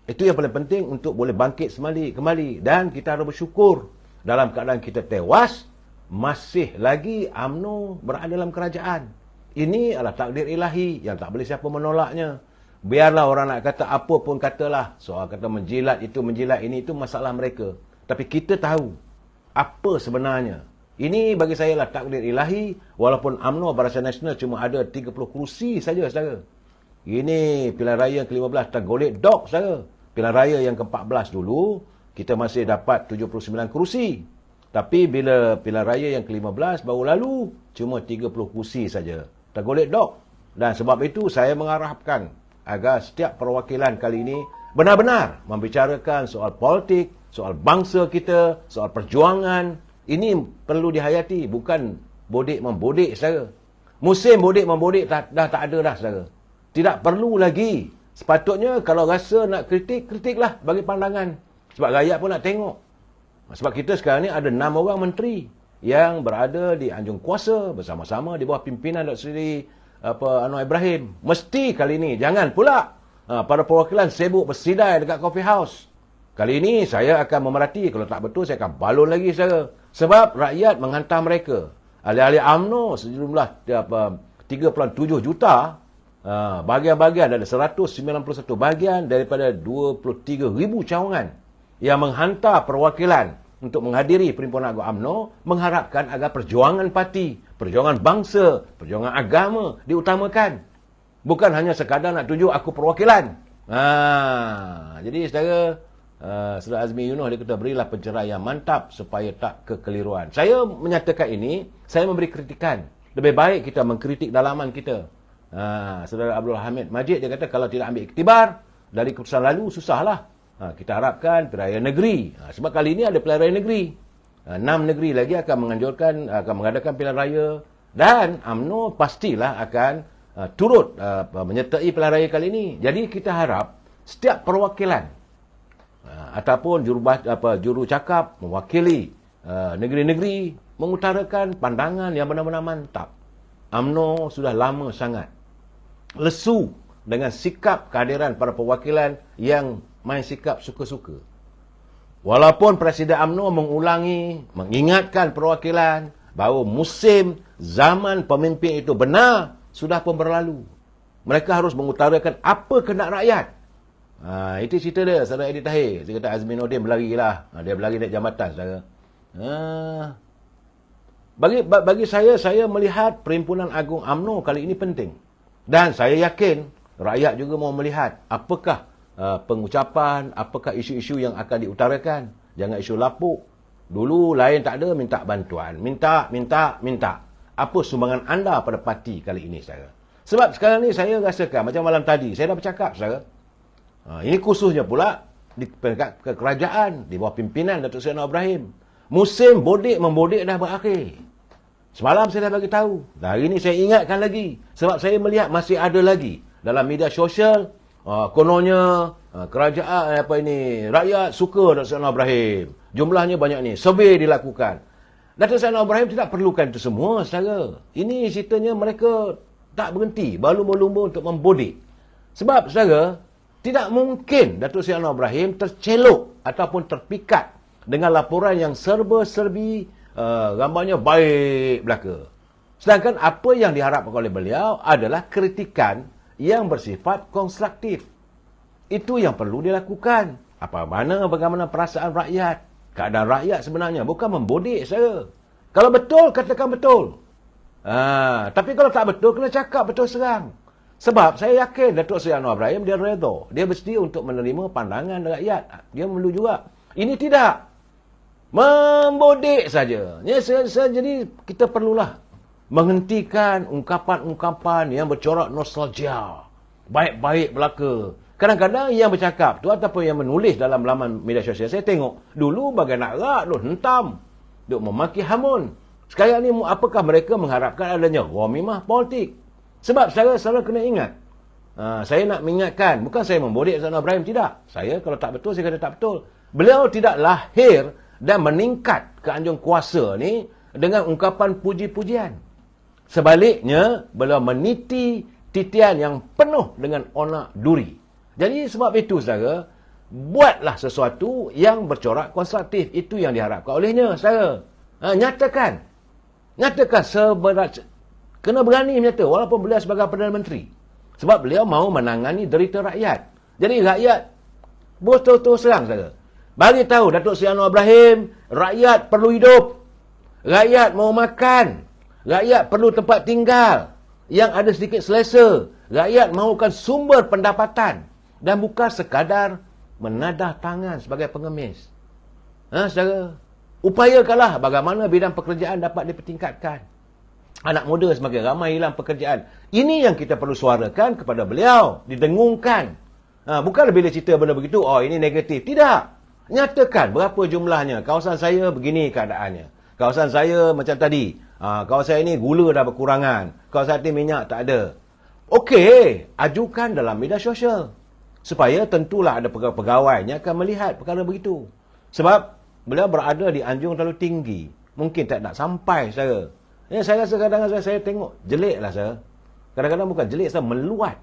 Itu yang paling penting untuk boleh bangkit kembali. Dan kita harus bersyukur dalam keadaan kita tewas, masih lagi UMNO berada dalam kerajaan. Ini adalah takdir ilahi yang tak boleh siapa menolaknya. Biarlah orang nak kata apa pun katalah. Soal kata menjilat itu, menjilat ini, itu masalah mereka. Tapi kita tahu apa sebenarnya. Ini bagi saya lah takdir ilahi, walaupun UMNO Barisan Nasional cuma ada 30 kerusi saja, saudara. Ini pilihan raya yang ke-15 tergolek dok, saudara. Pilihan raya yang ke-14 dulu, kita masih dapat 79 kerusi. Tapi bila pilihan raya yang ke-15 baru lalu, cuma 30 kerusi saja. Tergolek dok. Dan sebab itu saya mengharapkan agar setiap perwakilan kali ini benar-benar membicarakan soal politik, soal bangsa kita, soal perjuangan. Ini perlu dihayati, bukan bodik-membodik, saudara. Musim bodik-membodik dah tak ada dah, saudara. Tidak perlu lagi. Sepatutnya kalau rasa nak kritiklah bagi pandangan. Sebab rakyat pun nak tengok. Sebab kita sekarang ni ada 6 orang menteri yang berada di anjung kuasa bersama-sama di bawah pimpinan Dr. Seri Anwar Ibrahim. Mesti kali ini, jangan pula para perwakilan sibuk bersidai dekat coffee house. Kali ini saya akan memerhati, kalau tak betul saya akan balon lagi, saudara. Sebab rakyat menghantar mereka. Ahli-ahli UMNO sejumlah 3.7 juta, bahagian-bahagian ada 191 bahagian daripada 23,000 cawangan yang menghantar perwakilan untuk menghadiri Perhimpunan Agung UMNO, mengharapkan agar perjuangan parti, perjuangan bangsa, perjuangan agama diutamakan. Bukan hanya sekadar nak tunjuk aku perwakilan. Jadi saudara, Saudara Azmi Yunuh dia kata berilah pencerahan yang mantap supaya tak kekeliruan. Saya menyatakan ini, saya memberi kritikan. Lebih baik kita mengkritik dalaman kita. Saudara Abdul Hamid Majid dia kata kalau tidak ambil iktibar dari keputusan lalu susahlah. Kita harapkan pilihan raya negeri. Sebab kali ini ada pilihan raya negeri. 6 negeri lagi akan mengadakan pilihan raya dan UMNO pastilah akan turut menyertai pilihan raya kali ini. Jadi kita harap setiap perwakilan ataupun juru cakap mewakili negeri-negeri mengutarakan pandangan yang benar-benar mantap. UMNO sudah lama sangat lesu dengan sikap kehadiran para perwakilan yang main sikap suka-suka. Walaupun Presiden UMNO mengingatkan perwakilan bahawa musim zaman pemimpin itu benar sudah pun berlalu. Mereka harus mengutarakan apa kehendak rakyat. Itu cerita dia, Saudara Edi Tahir. Dia kata Azminuddin berlari lah. Dia berlari naik jambatan, saudara. Bagi saya melihat Perhimpunan Agung UMNO kali ini penting. Dan saya yakin rakyat juga mau melihat apakah pengucapan, apakah isu-isu yang akan diutarakan. Jangan isu lapuk. Dulu lain tak ada, minta bantuan. Minta. Apa sumbangan anda pada parti kali ini, saudara? Sebab sekarang ni saya rasakan, macam malam tadi, saya dah bercakap, saudara. Ini khususnya pula di kerajaan, di bawah pimpinan Datuk Seri Anwar Ibrahim. Musim bodik-membodik dah berakhir. Semalam saya dah bagi tahu. Hari ini saya ingatkan lagi. Sebab saya melihat masih ada lagi dalam media sosial, kononnya kerajaan rakyat suka Datuk Seri Anwar Ibrahim. Jumlahnya banyak ni. Survey dilakukan. Datuk Seri Anwar Ibrahim tidak perlukan itu semua, saudara. Ini ceritanya mereka tak berhenti, berlumba-lumba untuk membodik. Sebab, saudara, tidak mungkin Datuk Seri Anwar Ibrahim tercelok ataupun terpikat dengan laporan yang serba-serbi, gambarnya baik belaka. Sedangkan apa yang diharapkan oleh beliau adalah kritikan yang bersifat konstruktif. Itu yang perlu dilakukan. Bagaimana perasaan rakyat, keadaan rakyat sebenarnya, bukan membodik saya. Kalau betul, katakan betul. Tapi kalau tak betul, kena cakap betul serang. Sebab saya yakin Datuk Seri Anwar Ibrahim dia redha. Dia mesti untuk menerima pandangan rakyat. Dia perlu juga. Ini tidak. Membodik saja. Jadi kita perlulah menghentikan ungkapan-ungkapan yang bercorak nostalgia. Baik-baik belaka. Kadang-kadang yang bercakap tu ataupun yang menulis dalam laman media sosial, saya tengok dulu bagai nak rak, duk hentam, duk memaki hamun. Sekarang ni apakah mereka mengharapkan adanya ghamimah politik? Sebab saya kena ingat. Saya nak mengingatkan, bukan saya membodik Anwar Ibrahim, tidak. Saya kalau tak betul, saya kata tak betul. Beliau tidak lahir dan meningkat ke anjung kuasa ni dengan ungkapan puji-pujian. Sebaliknya, beliau meniti titian yang penuh dengan onak duri. Jadi sebab itu, saudara, buatlah sesuatu yang bercorak konstruktif. Itu yang diharapkan olehnya, saudara. Nyatakan seberat. Kena berani menyata, walaupun beliau sebagai Perdana Menteri. Sebab beliau mahu menangani derita rakyat. Jadi rakyat, betul-betul serang, saudara. Bagi tahu Datuk Seri Anwar Ibrahim, rakyat perlu hidup. Rakyat mahu makan. Rakyat perlu tempat tinggal yang ada sedikit selesa. Rakyat mahukan sumber pendapatan. Dan bukan sekadar menadah tangan sebagai pengemis. Saudara, upayakanlah bagaimana bidang pekerjaan dapat dipertingkatkan. Anak muda semakin ramai hilang pekerjaan. Ini yang kita perlu suarakan kepada beliau. Didengungkan. Bukan bila cerita benda begitu, ini negatif. Tidak. Nyatakan berapa jumlahnya. Kawasan saya begini keadaannya. Kawasan saya macam tadi. Kawasan ini gula dah berkurangan. Kawasan ini minyak tak ada. Okey, ajukan dalam media sosial. Supaya tentulah ada pegawai yang akan melihat perkara begitu. Sebab beliau berada di anjung terlalu tinggi. Mungkin tak nak sampai, saya. Saya rasa kadang-kadang saya tengok jelik lah, saya. Kadang-kadang bukan jelik, saya meluat.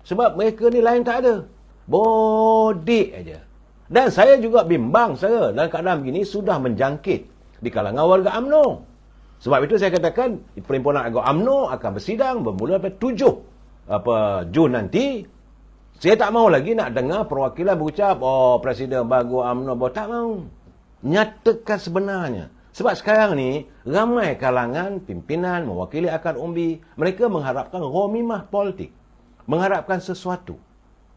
Sebab mereka ni lain tak ada. Bodik aja. Dan saya juga bimbang, saya. Dalam keadaan begini sudah menjangkit di kalangan warga UMNO. Sebab itu saya katakan, Perhimpunan Agong UMNO akan bersidang bermula pada 7 Jun nanti. Saya tak mahu lagi nak dengar perwakilan berucap, Presiden bagus UMNO, tak mahu. Nyatakan sebenarnya. Sebab sekarang ni, ramai kalangan pimpinan, mewakili akar umbi, mereka mengharapkan ghamimah politik. Mengharapkan sesuatu.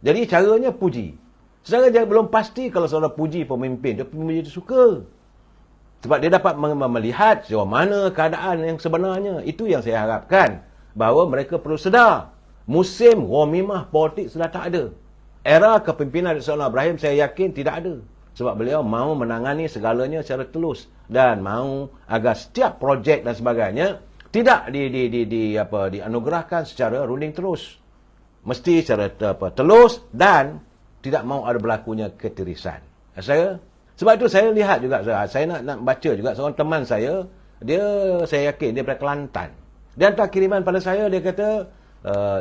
Jadi caranya puji. Saudara belum pasti kalau saudara puji pemimpin, dia suka. Sebab dia dapat melihat sejauh mana keadaan yang sebenarnya. Itu yang saya harapkan. Bahawa mereka perlu sedar. Musim ghamimah politik sudah tak ada. Era kepimpinan Datuk Seri Anwar Ibrahim, saya yakin tidak ada. Sebab beliau mahu menangani segalanya secara telus. Dan mahu agar setiap projek dan sebagainya tidak dianugerahkan secara runding terus. Mesti secara telus dan tidak mahu ada berlakunya ketirisan. Sebab itu saya lihat juga, saya nak baca juga seorang teman saya, saya yakin dia dari Kelantan. Dia hantar kiriman pada saya, dia kata,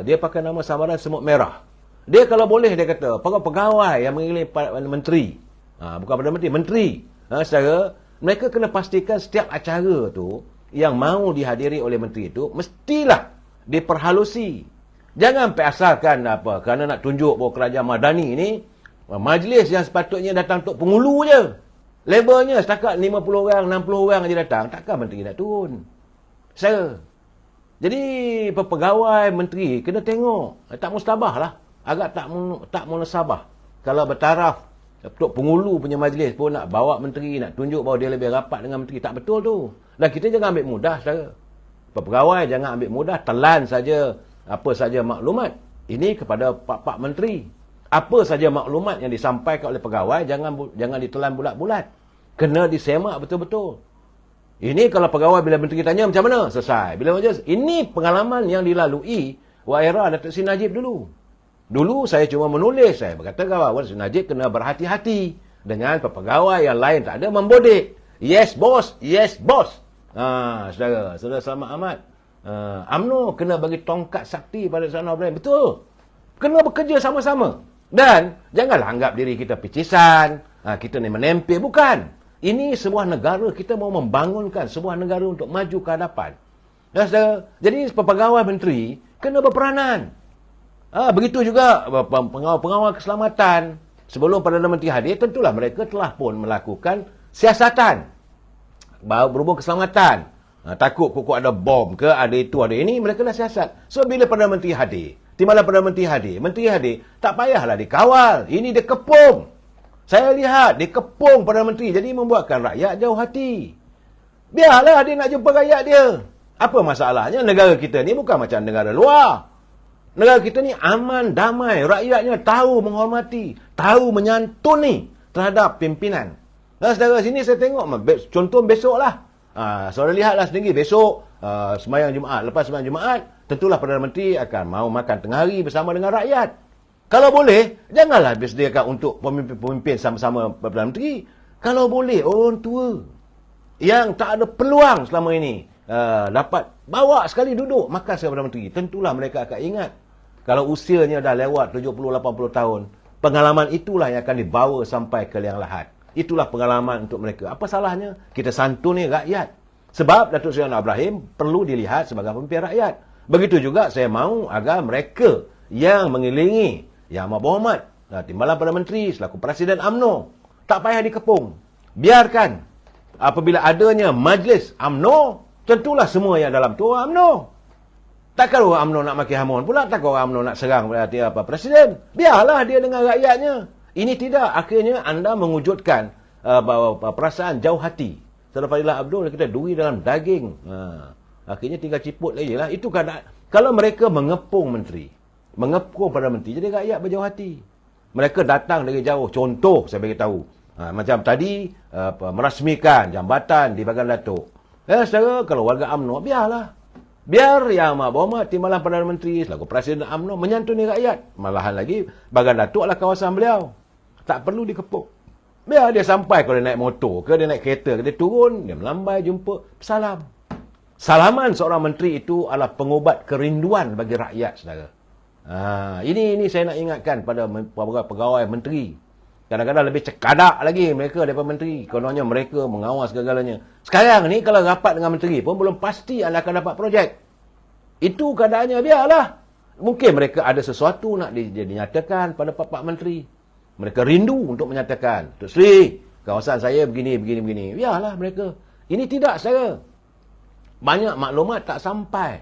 dia pakai nama samaran Semut Merah. Dia kalau boleh, dia kata, pegawai yang mengirim menteri, bukan Perdana Menteri, menteri, mereka kena pastikan setiap acara tu yang mahu dihadiri oleh menteri itu mestilah diperhalusi. Jangan asalkan kerana nak tunjuk bahawa kerajaan madani ni majlis yang sepatutnya datang untuk pengulu je. Levelnya setakat 50 orang, 60 orang aja datang, takkan menteri nak turun. Jadi pegawai menteri kena tengok. Tak mustabah lah. Agak tak munasabah. Kalau bertaraf, Tok Pengulu punya majlis pun nak bawa menteri, nak tunjuk bahawa dia lebih rapat dengan menteri. Tak betul tu. Dan kita jangan ambil mudah, saudara. Pegawai jangan ambil mudah, telan saja apa saja maklumat. Ini kepada pak-pak menteri. Apa saja maklumat yang disampaikan oleh pegawai, jangan ditelan bulat-bulat. Kena disemak betul-betul. Ini kalau pegawai bila menteri tanya macam mana? Selesai. Bila majlis, ini pengalaman yang dilalui era Datuk Seri Najib dulu. Dulu saya cuma menulis, saya berkata kawan Datuk Seri Najib kena berhati-hati dengan pegawai yang lain tak ada membodek. Yes boss, yes boss. Saudara Selamat Ahmad. UMNO kena bagi tongkat sakti pada Sana Ibrahim. Betul. Kena bekerja sama-sama. Dan janganlah anggap diri kita picisan. Kita ni menempel. Bukan. Ini sebuah negara, kita mau membangunkan sebuah negara untuk maju ke hadapan. Jadi pegawai menteri kena berperanan. Begitu juga pengawal keselamatan. Sebelum Perdana Menteri hadir, tentulah mereka telah pun melakukan siasatan berhubung keselamatan. Takut pokok ada bom ke, ada itu, ada ini, mereka dah siasat. So, bila Perdana Menteri hadir, timbalan Perdana Menteri hadir, tak payahlah dikawal. Ini dia kepung. Saya lihat, dia kepung Perdana Menteri, jadi membuatkan rakyat jauh hati. Biarlah dia nak jumpa rakyat dia. Apa masalahnya? Negara kita ni bukan macam negara luar. Negara kita ni aman, damai. Rakyatnya tahu menghormati, tahu menyantuni terhadap pimpinan. Saudara, sini saya tengok, contoh besok lah. Saudara lihatlah sendiri, besok sembahyang Jumaat. Lepas sembahyang Jumaat, tentulah Perdana Menteri akan mau makan tengah hari bersama dengan rakyat. Kalau boleh, janganlah disediakan untuk pemimpin sama-sama Perdana Menteri. Kalau boleh, orang tua yang tak ada peluang selama ini dapat bawa sekali duduk makan dengan Perdana Menteri. Tentulah mereka akan ingat. Kalau usianya dah lewat 70-80 tahun, pengalaman itulah yang akan dibawa sampai ke liang lahat. Itulah pengalaman untuk mereka. Apa salahnya? Kita santuni rakyat. Sebab Datuk Seri Anwar Ibrahim perlu dilihat sebagai pemimpin rakyat. Begitu juga saya mahu agar mereka yang mengelilingi Yang Amat Berhormat, timbalan Perdana Menteri selaku Presiden UMNO, tak payah dikepung. Biarkan apabila adanya majlis UMNO, tentulah semua yang dalam tu orang UMNO. Takkan orang UMNO nak maki hamun pula, takkan orang UMNO nak serang Presiden. Biarlah dia dengan rakyatnya. Ini tidak, akhirnya anda mewujudkan perasaan jauh hati. Saudara Fadilah Abdul, kita duri dalam daging. Akhirnya tinggal ciput lagi lah. Itu kan, kalau mereka mengepung menteri, mengepung Perdana Menteri, jadi rakyat berjauh hati. Mereka datang dari jauh. Contoh saya beritahu, macam tadi merasmikan jambatan di Bagan Datuk. Saudara, kalau warga UMNO, biarlah. Biar Yang Amat Berhormat timbalan Perdana Menteri selaku Presiden UMNO menyantuni rakyat. Malahan lagi, Bagan Datuk adalah kawasan beliau. Tak perlu dikepung. Biar dia sampai, kalau dia naik motor ke, dia naik kereta ke, dia turun, dia melambai, jumpa, salam. Salaman seorang menteri itu adalah pengubat kerinduan bagi rakyat, saudara. Ini saya nak ingatkan pada pegawai menteri. Kadang-kadang lebih cekadak lagi mereka daripada menteri. Kononnya mereka mengawas segalanya. Sekarang ni kalau rapat dengan menteri pun belum pasti anda akan dapat projek. Itu keadaannya, biarlah. Mungkin mereka ada sesuatu nak dinyatakan pada pak menteri. Mereka rindu untuk menyatakan, Tok Sri, kawasan saya begini. Biarlah mereka. Ini tidak, saudara. Banyak maklumat tak sampai.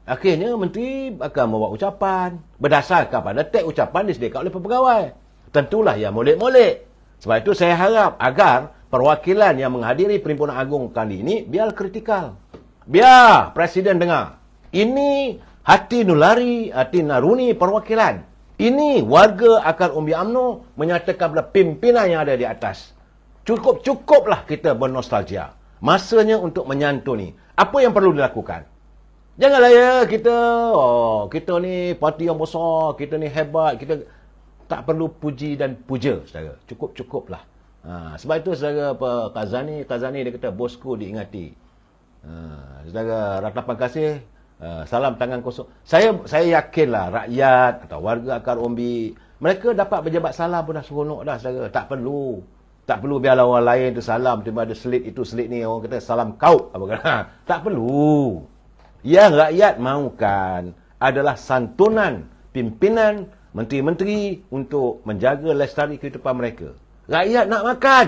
Akhirnya menteri akan membuat ucapan berdasarkan pada teks ucapan disediakan oleh pegawai. Tentulah yang molek-molek. Sebab itu saya harap agar perwakilan yang menghadiri Perhimpunan Agung kali ini biar kritikal. Biar Presiden dengar. Ini hati nulari, hati naruni perwakilan. Ini warga akar umbi UMNO menyatakan kepada pimpinan yang ada di atas. Cukuplah kita bernostalgia. Masanya untuk menyantuni. Apa yang perlu dilakukan? Janganlah ya kita ni parti yang besar, kita ni hebat, kita tak perlu puji dan puja, saudara. Cukuplah. Sebab itu saudara Kazani dia kata bosku diingati. Saudara ratapan kasih, salam tangan kosong. Saya yakinlah rakyat atau warga akar umbi, mereka dapat berjabat salam pun dah seronok dah, saudara. Tak perlu biarlah orang lain tu salam, tiba ada selit itu selit ni, orang kata salam kau apa kata. Tak perlu. Yang rakyat mahukan adalah santunan pimpinan, menteri-menteri untuk menjaga lestari kehidupan mereka. Rakyat nak makan.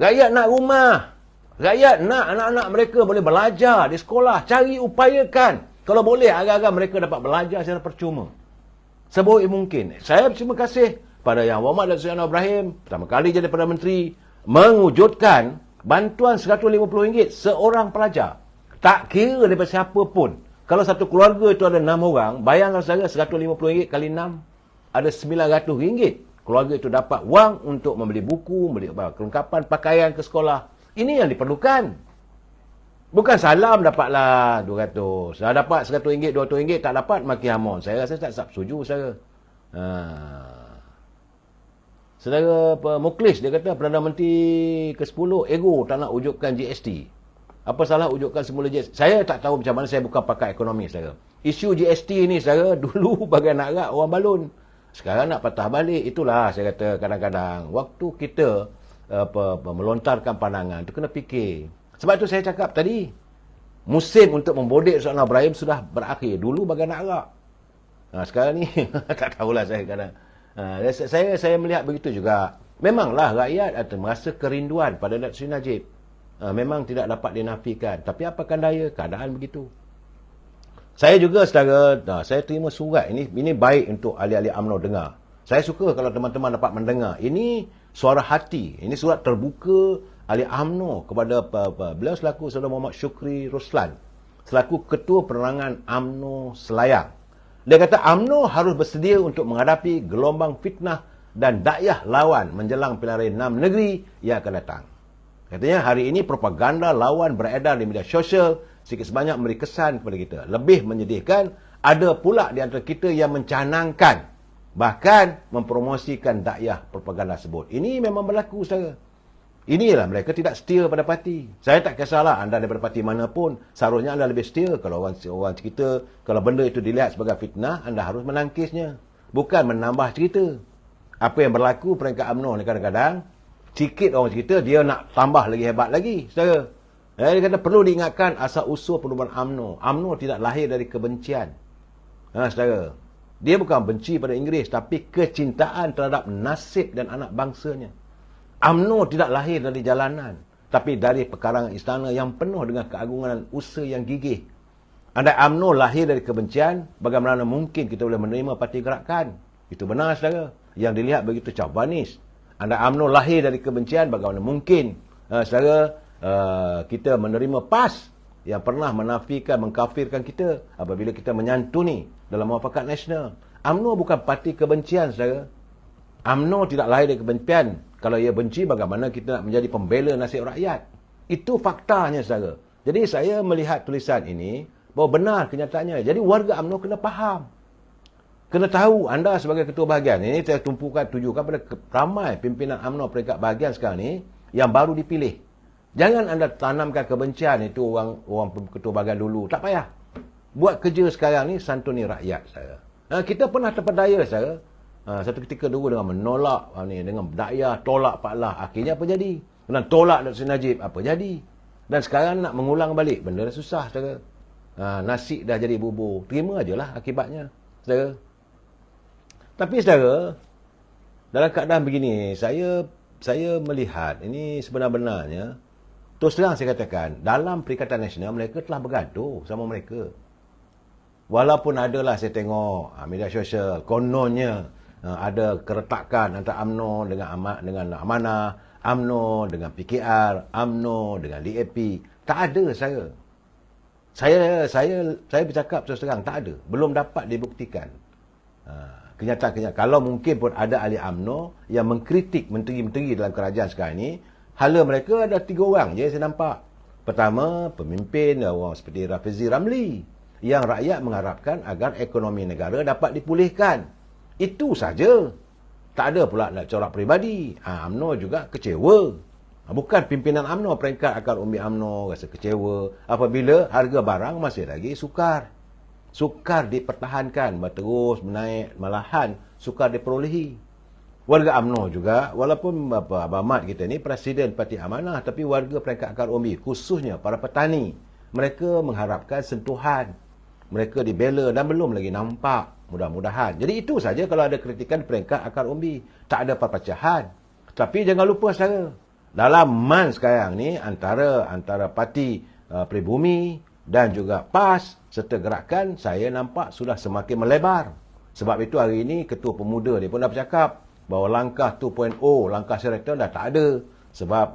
Rakyat nak rumah. Rakyat nak anak-anak mereka boleh belajar di sekolah. Cari upayakan. Kalau boleh, agar-agar mereka dapat belajar secara percuma. Sebaik mungkin. Saya berterima kasih pada Yang Berhormat Datuk Seri Anwar Ibrahim, pertama kali jadi Perdana Menteri, mewujudkan bantuan RM150 seorang pelajar. Tak kira daripada siapa pun. Kalau satu keluarga itu ada 6 orang, bayangkan saja RM150 kali 6, ada RM900. Keluarga itu dapat wang untuk membeli buku, membeli kelengkapan pakaian ke sekolah. Ini yang diperlukan. Bukan salam dapatlah 200. Dah dapat RM100, RM200, tak dapat maki hamon. Saya rasa tak setuju saya. Saudara Mukhlis, dia kata Perdana Menteri ke-10 ego tak nak wujudkan GST. Apa salah wujudkan semula GST? Saya tak tahu macam mana, saya bukan pakar ekonomi, saudara. Isu GST ni, saudara, dulu bagai nak rak orang balun. Sekarang nak patah balik. Itulah saya kata kadang-kadang waktu kita melontarkan pandangan tu kena fikir. Sebab tu saya cakap tadi, musim untuk membodek Soekarno Ibrahim sudah berakhir. Dulu bagai nak rak. Sekarang ni tak tahulah saya kadang. Saya melihat begitu juga. Memanglah rakyat ada merasa kerinduan pada Datuk Seri Najib. Memang tidak dapat dinafikan. Tapi apakan daya, keadaan begitu. Saya juga saudara, saya terima surat ini baik untuk ahli-ahli UMNO dengar. Saya suka kalau teman-teman dapat mendengar. Ini suara hati. Ini surat terbuka ahli UMNO kepada beliau selaku Saudara Muhammad Syukri Ruslan, selaku Ketua Penerangan UMNO Selayang. Dia kata UMNO harus bersedia untuk menghadapi gelombang fitnah dan dakyah lawan menjelang pilihan raya 6 negeri yang akan datang. Katanya hari ini propaganda lawan beredar di media sosial sikit sebanyak memberi kesan kepada kita. Lebih menyedihkan, ada pula di antara kita yang mencanangkan, bahkan mempromosikan dakyah propaganda tersebut. Ini memang berlaku, saudara. Inilah mereka tidak setia pada parti. Saya tak kisahlah anda daripada parti mana pun, seharusnya anda lebih setia. Kalau orang cerita, kalau benda itu dilihat sebagai fitnah, anda harus menangkisnya, bukan menambah cerita. Apa yang berlaku peringkat UMNO ni kadang-kadang, sikit orang cerita, dia nak tambah lagi hebat lagi, saudara. Dia kata perlu diingatkan asal usul perubahan UMNO. UMNO tidak lahir dari kebencian. Saudara, dia bukan benci pada Inggeris, tapi kecintaan terhadap nasib dan anak bangsanya. UMNO tidak lahir dari jalanan, tapi dari pekarangan istana yang penuh dengan keagungan dan usaha yang gigih. Andai UMNO lahir dari kebencian, bagaimana mungkin kita boleh menerima parti gerakan? Itu benar, saudara. Yang dilihat begitu chauvinis. Andai UMNO lahir dari kebencian, bagaimana mungkin, saudara, kita menerima PAS yang pernah menafikan, mengkafirkan kita apabila kita menyantuni dalam muafakat nasional. UMNO bukan parti kebencian, saudara. UMNO tidak lahir dari kebencian. Kalau ia benci, bagaimana kita nak menjadi pembela nasib rakyat? Itu faktanya, saudara. Jadi saya melihat tulisan ini, bahawa benar kenyataannya. Jadi warga UMNO kena faham. Kena tahu, anda sebagai ketua bahagian, ini saya tujukan pada ramai pimpinan UMNO peringkat bahagian sekarang ni, yang baru dipilih. Jangan anda tanamkan kebencian itu orang ketua bahagian dulu. Tak payah. Buat kerja sekarang ni, santuni rakyat, saya. Kita pernah terpedaya, saya. Satu ketika dulu dengan menolak, dengan dakwah, tolak Pak Lah. Akhirnya apa jadi? Dan tolak Datuk Seri Najib, apa jadi? Dan sekarang nak mengulang balik, benda dah susah, saudara. Nasi dah jadi bubur. Terima ajalah akibatnya, saudara. Tapi, saudara, dalam keadaan begini, saya melihat, ini sebenar-benarnya, terus terang saya katakan, dalam Perikatan Nasional, mereka telah bergaduh sama mereka. Walaupun adalah saya tengok media sosial, kononnya ada keretakan antara UMNO dengan Amanah, UMNO dengan PKR, UMNO dengan DAP. Tak ada, saya bercakap terus terang, tak ada. Belum dapat dibuktikan. Kenyataan-kenyataan. Kalau mungkin pun ada ahli UMNO yang mengkritik menteri-menteri dalam kerajaan sekarang ini, hala mereka ada 3 orang je saya nampak. Pertama, pemimpin orang seperti Rafizi Ramli, yang rakyat mengharapkan agar ekonomi negara dapat dipulihkan. Itu saja. Tak ada pula nak corak peribadi. UMNO juga kecewa. Bukan pimpinan UMNO, peringkat akar umbi UMNO rasa kecewa apabila harga barang masih lagi sukar. Sukar dipertahankan, terus menaik, malahan sukar diperolehi. Warga UMNO juga, walaupun Abang Mat kita ni Presiden Parti Amanah, tapi warga peringkat akar umbi, khususnya para petani, mereka mengharapkan sentuhan. Mereka dibela dan belum lagi nampak. Mudah-mudahan. Jadi itu saja kalau ada kritikan peringkat akar umbi. Tak ada perpecahan. Tapi jangan lupa, saudara, dalam MAN sekarang ni antara parti Pribumi dan juga PAS serta gerakan, saya nampak sudah semakin melebar. Sebab itu hari ini Ketua Pemuda dia pun dah bercakap bahawa langkah 2.0, langkah Sheraton dah tak ada. Sebab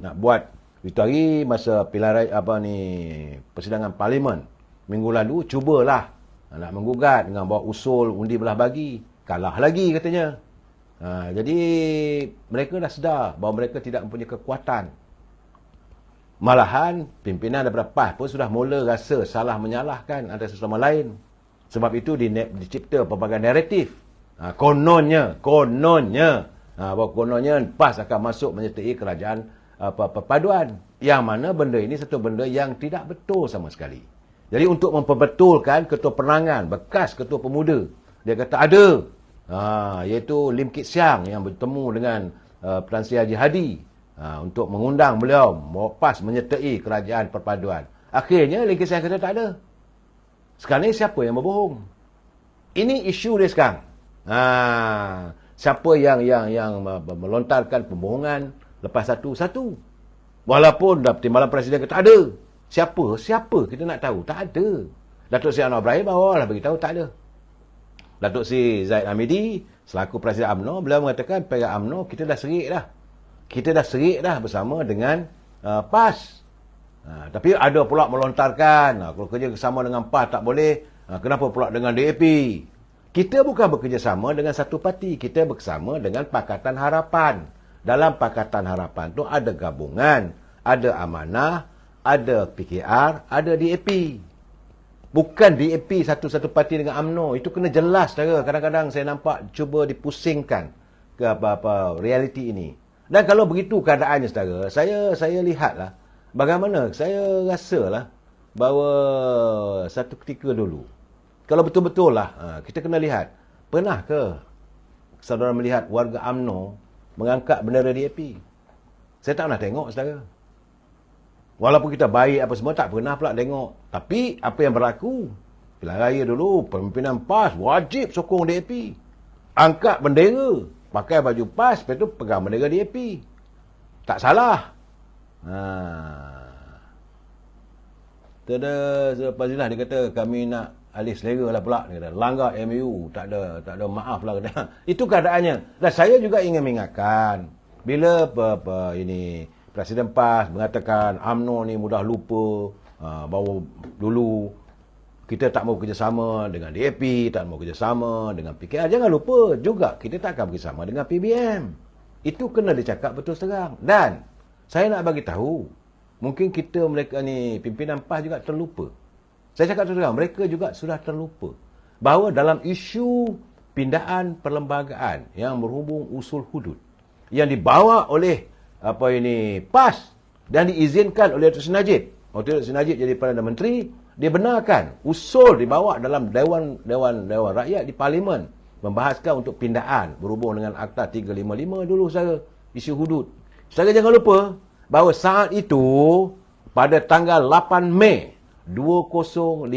nak buat itu hari masa pilihan persidangan parlimen minggu lalu, cubalah nak menggugat dengan bawa usul undi belah bagi, kalah lagi katanya. Jadi mereka dah sedar bahawa mereka tidak mempunyai kekuatan. Malahan pimpinan daripada PAS pun sudah mula rasa salah menyalahkan antara sesama lain. Sebab itu dicipta pelbagai naratif. Kononnya bahawa kononnya PAS akan masuk menyertai kerajaan perpaduan. Yang mana benda ini satu benda yang tidak betul sama sekali. Jadi untuk memperbetulkan Ketua Penerangan, bekas Ketua Pemuda, dia kata ada. Iaitu Lim Kit Siang yang bertemu dengan Tan Sri Haji Hadi untuk mengundang beliau PAS menyertai kerajaan perpaduan. Akhirnya Lim Kit Siang kata tak ada. Sekarang ni siapa yang berbohong? Ini isu dia sekarang. Siapa yang melontarkan pembohongan lepas satu-satu. Walaupun timbalan Presiden kata ada. Siapa kita nak tahu? Tak ada. Datuk Seri Anwar Ibrahim bawalah beritahu tak ada. Datuk Seri Zaid Hamidi selaku Presiden UMNO, beliau mengatakan perak UMNO kita dah serik dah. Kita dah serik dah bersama dengan PAS. Tapi ada pula melontarkan, kalau kerja bersama dengan PAS tak boleh, kenapa pula dengan DAP? Kita bukan bekerjasama dengan satu parti, kita bersama dengan Pakatan Harapan. Dalam Pakatan Harapan tu ada gabungan, ada Amanah, ada PKR, ada DAP. Bukan DAP satu-satu parti dengan UMNO. Itu kena jelas, saudara. Kadang-kadang saya nampak cuba dipusingkan ke apa realiti ini. Dan kalau begitu keadaannya, saudara, saya lihatlah bagaimana, saya rasalah bahawa satu ketika dulu, kalau betul-betul lah, kita kena lihat, pernah ke saudara melihat warga UMNO mengangkat bendera DAP? Saya tak pernah tengok, saudara. Walaupun kita baik apa semua, tak pernah pula tengok. Tapi apa yang berlaku? Pilihan raya dulu, pimpinan PAS wajib sokong DAP. Angkat bendera, pakai baju PAS, lepas tu pegang bendera DAP. Tak salah. Selepas itulah dia kata, kami nak alih selera lah pula. Dia kata, langgar MU, tak ada maaf lah. Itu keadaannya. Dan saya juga ingin mengingatkan, bila ini Presiden PAS mengatakan UMNO ni mudah lupa bahawa dulu kita tak mau kerjasama dengan DAP, tak mau kerjasama dengan PKR. Jangan lupa juga kita tak akan bekerjasama dengan PBM. Itu kena dicakap betul terang. Dan saya nak bagi tahu, mungkin mereka ni pimpinan PAS juga terlupa. Saya cakap terang, mereka juga sudah terlupa bahawa dalam isu pindaan perlembagaan yang berhubung usul hudud yang dibawa oleh PAS dan diizinkan oleh Datuk Seri Najib. Waktu Datuk Seri Najib jadi Perdana Menteri, dia benarkan usul dibawa dalam Dewan Rakyat di Parlimen membahaskan untuk pindaan berhubung dengan Akta 355 dulu, saudara, isu hudud. Saudara jangan lupa bahawa saat itu pada tanggal 8 Mei 2015.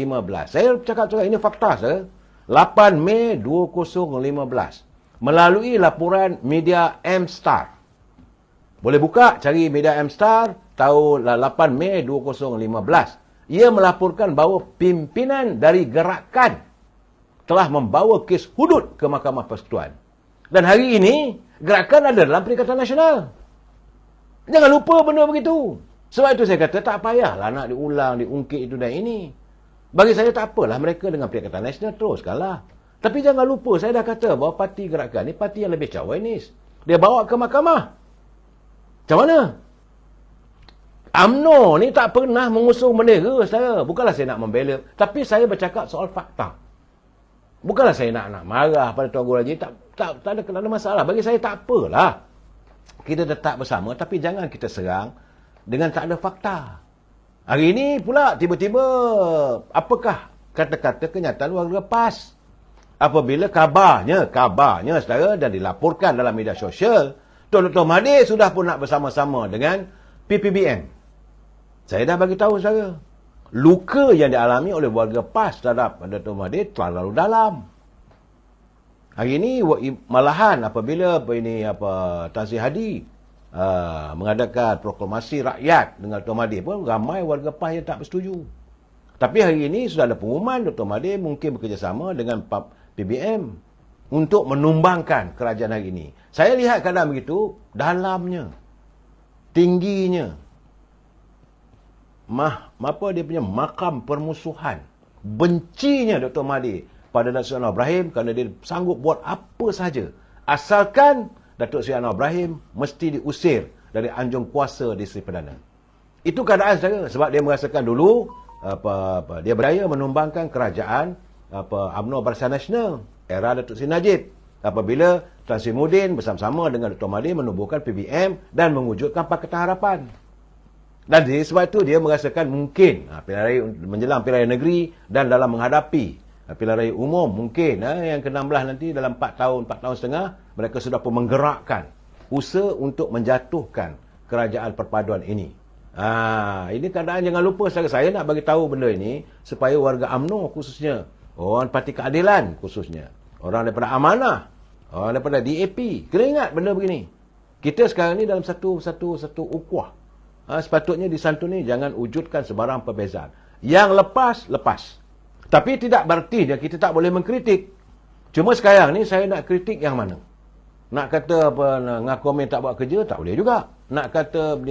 Saya cakap ini fakta, saudara. 8 Mei 2015 melalui laporan media M-Star. Boleh buka, cari media M-Star, tahun 8 Mei 2015. Ia melaporkan bahawa pimpinan dari gerakan telah membawa kes hudud ke Mahkamah Persekutuan. Dan hari ini, gerakan ada dalam Perikatan Nasional. Jangan lupa benda begitu. Sebab itu saya kata, tak payahlah nak diulang, diungkit itu dan ini. Bagi saya tak apalah, mereka dengan Perikatan Nasional teruskanlah. Tapi jangan lupa, saya dah kata bahawa parti gerakan ni parti yang lebih chauvinis. Dia bawa ke mahkamah. Macam mana? UMNO ni tak pernah mengusung bendera, saya. Bukanlah saya nak membela, tapi saya bercakap soal fakta. Bukanlah saya nak marah pada Tuan Guru Haji. Tak ada masalah. Bagi saya tak apalah. Kita tetap bersama, tapi jangan kita serang dengan tak ada fakta. Hari ini pula tiba-tiba, apakah kata-kata kenyataan warga PAS? Apabila kabarnya saudara, dan dilaporkan dalam media sosial, Tuan Dr. Mahathir sudah pun nak bersama-sama dengan PPBM. Saya dah bagi tahu, saudara. Luka yang dialami oleh warga PAS terhadap Dr. Mahathir terlalu dalam. Hari ini malahan apabila Tan Sri Hadi mengadakan proklamasi rakyat dengan Dr. Mahathir pun ramai warga PAS yang tak bersetuju. Tapi hari ini sudah ada pengumuman Dr. Mahathir mungkin bekerjasama dengan PBM untuk menumbangkan kerajaan hari ini. Saya lihat keadaan begitu, dalamnya, tingginya, apa dia punya makam permusuhan, bencinya Dr. Mahathir pada Datuk Seri Anwar Ibrahim kerana dia sanggup buat apa saja asalkan Datuk Seri Anwar Ibrahim mesti diusir dari anjung kuasa di Seri Perdana. Itu keadaan saya sebab dia merasakan dulu dia berjaya menumbangkan kerajaan UMNO Barisan Nasional era Datuk Seri Najib apabila Tan Sri Muhyiddin bersama-sama dengan Dr. Mahathir menubuhkan PBM dan mewujudkan Pakatan Harapan. Dan sebab itu dia merasakan mungkin pilihan raya menjelang pilihan raya negeri dan dalam menghadapi pilihan raya umum mungkin yang ke-16 nanti dalam 4 tahun setengah mereka sudah pun menggerakkan usaha untuk menjatuhkan kerajaan perpaduan ini. Ini keadaan jangan lupa saya nak bagi tahu benda ini supaya warga UMNO khususnya, orang Parti Keadilan khususnya, orang daripada Amanah, orang daripada DAP, kena ingat benda begini. Kita sekarang ni dalam satu ukhuwah. Sepatutnya disantuni, jangan wujudkan sebarang perbezaan. Yang lepas. Tapi tidak berarti kita tak boleh mengkritik. Cuma sekarang ni saya nak kritik yang mana? Nak kata Ngaku Amin tak buat kerja, tak boleh juga. Nak kata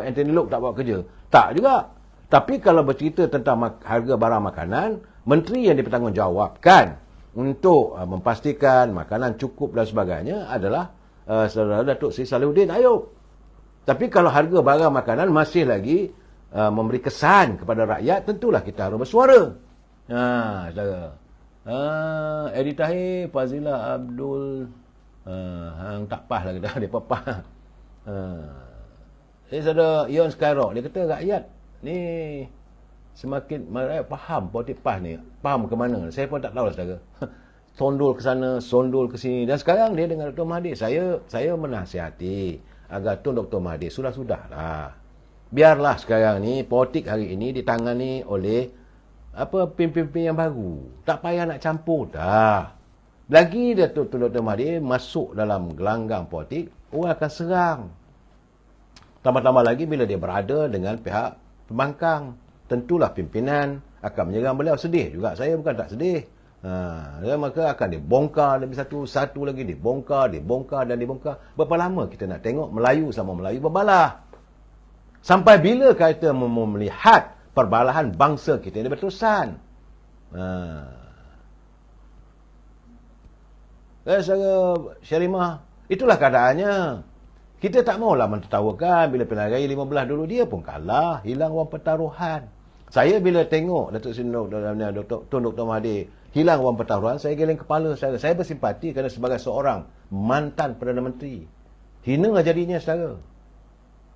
Anthony Loke tak buat kerja, tak juga. Tapi kalau bercerita tentang harga barang makanan, menteri yang dipertanggungjawabkan untuk memastikan makanan cukup dan sebagainya adalah Saudara Datuk Seri Salihuddin Ayub. Tapi kalau harga barang makanan masih lagi memberi kesan kepada rakyat, tentulah kita harus bersuara. Saudara. Edi Tahir, Fazila Abdul, hang tak pas lah kita, dia pepah. Saudara Ion Skyrock, dia kata rakyat ni semakin rakyat faham politik PAS ni, faham ke mana. Saya pun tak tahu lah saudara. Sondul ke sana, sondul ke sini. Dan sekarang dia dengan Dr. Mahathir, saya menasihati agar Tun Dr. Mahathir sudahlah. Biarlah sekarang ni politik hari ini ditangani oleh pimpin-pimpin yang baru. Tak payah nak campur dah. Lagi Tun Dr. Mahathir masuk dalam gelanggang politik, orang akan serang. Tambah-tambah lagi bila dia berada dengan pihak pembangkang, tentulah pimpinan akan menyerang beliau. Sedih juga, saya bukan tak sedih. Maka akan dibongkar lebih satu lagi dibongkar dan dibongkar. Berapa lama kita nak tengok Melayu sama Melayu berbalah? Sampai bila kita melihat perbalahan bangsa kita ini berterusan? Saudara Syarimah, itulah keadaannya. Kita tak maulah mentertawakan bila pilihan raya 15 dulu dia pun kalah, hilang wang pertaruhan. Saya bila tengok Datuk Seri Tun Dr. Mahathir hilang wang pertaruhan, saya geleng kepala saudara. Saya bersimpati kerana sebagai seorang mantan Perdana Menteri, hina jadinya saudara.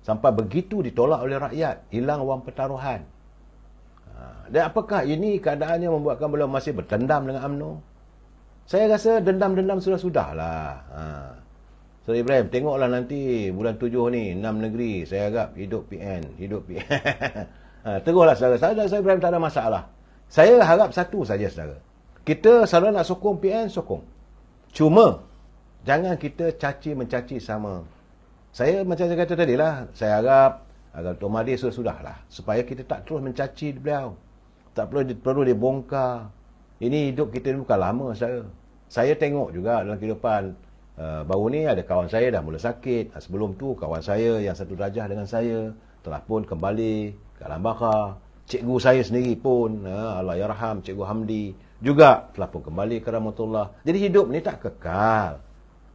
Sampai begitu ditolak oleh rakyat, hilang wang pertaruhan. Dan apakah ini keadaannya membuatkan beliau masih berdendam dengan UMNO? Saya rasa dendam-dendam sudah-sudahlah. Saudara Ibrahim, tengoklah nanti bulan 7 ni, 6 negeri, saya harap hidup PN. Teruslah saudara. Saudara Ibrahim tak ada masalah. Saya harap satu saja saudara. Kita selalu nak sokong PN, sokong. Cuma, jangan kita caci-mencaci sama. Saya macam saya kata tadi lah, saya harap agar Dr. Mahathir sudah-sudahlah. Supaya kita tak terus mencaci beliau. Tak perlu dibongkar. Ini hidup kita ni bukan lama saudara. Saya tengok juga dalam kehidupan baru ni ada kawan saya dah mula sakit. Sebelum tu kawan saya yang satu darjah dengan saya telah pun kembali ke alam baka. Cikgu saya sendiri pun Allahyarham Cikgu Hamdi juga telah pun kembali ke rahmatullah. Jadi hidup ni tak kekal.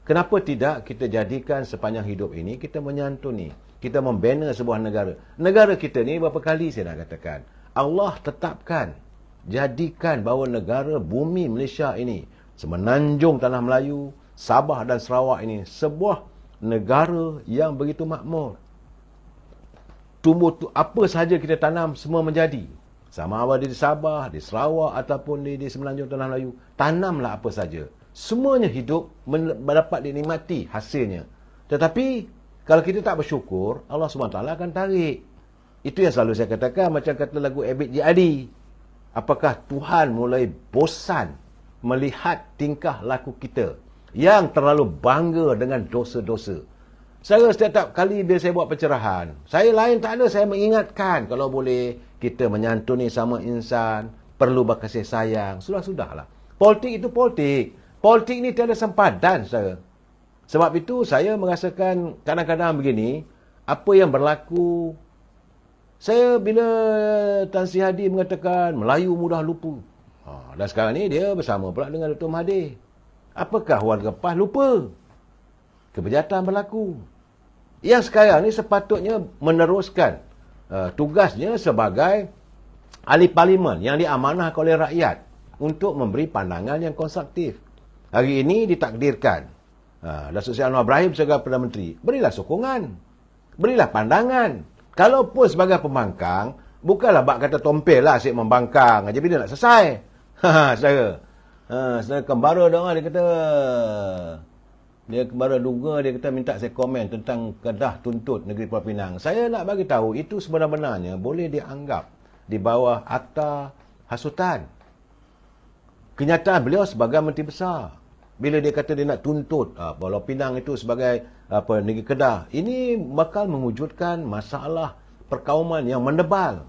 Kenapa tidak kita jadikan sepanjang hidup ini kita menyantuni, kita membina sebuah negara. Negara kita ni berapa kali saya nak katakan, Allah tetapkan, jadikan bahawa negara bumi Malaysia ini, semenanjung tanah Melayu, Sabah dan Sarawak ini sebuah negara yang begitu makmur. Tumbuh apa sahaja kita tanam semua menjadi. Sama ada di Sabah, di Sarawak ataupun di semenanjung tanah Melayu, tanamlah apa saja. Semuanya hidup mendapat dinikmati hasilnya. Tetapi kalau kita tak bersyukur, Allah SWT akan tarik. Itu yang selalu saya katakan, macam kata lagu Abid Jadi. Apakah Tuhan mulai bosan melihat tingkah laku kita yang terlalu bangga dengan dosa-dosa? Saya setiap kali bila saya buat pencerahan, saya lain tak ada, saya mengingatkan kalau boleh kita menyantuni sama insan, perlu berkasih sayang. Sudah-sudahlah. Politik itu politik. Politik ni tiada sempadan saya. Sebab itu saya merasakan kadang-kadang begini, apa yang berlaku, saya bila Tan Sri Hadi mengatakan Melayu mudah lupa. Dan sekarang ni dia bersama pula dengan Dr. Mahathir. Apakah warga PAS lupa? Kebejahatan berlaku. Yang sekarang ni sepatutnya meneruskan tugasnya sebagai ahli parlimen yang diamanahkan oleh rakyat untuk memberi pandangan yang konstruktif. Hari ini ditakdirkan Datuk Seri Anwar Ibrahim sebagai Perdana Menteri. Berilah sokongan. Berilah pandangan. Kalau pun sebagai pembangkang, bukanlah bak kata tompel lah asyik membangkang aja bila nak selesai. Saya kembara dia kata, dia kembara duga, dia kata minta saya komen tentang Kedah tuntut Negeri Pulau Pinang. Saya nak bagi tahu itu sebenarnya boleh dianggap di bawah akta hasutan. Kenyataan beliau sebagai Menteri Besar, bila dia kata dia nak tuntut Pulau Pinang itu sebagai negeri Kedah, ini bakal mewujudkan masalah perkauman yang mendebal.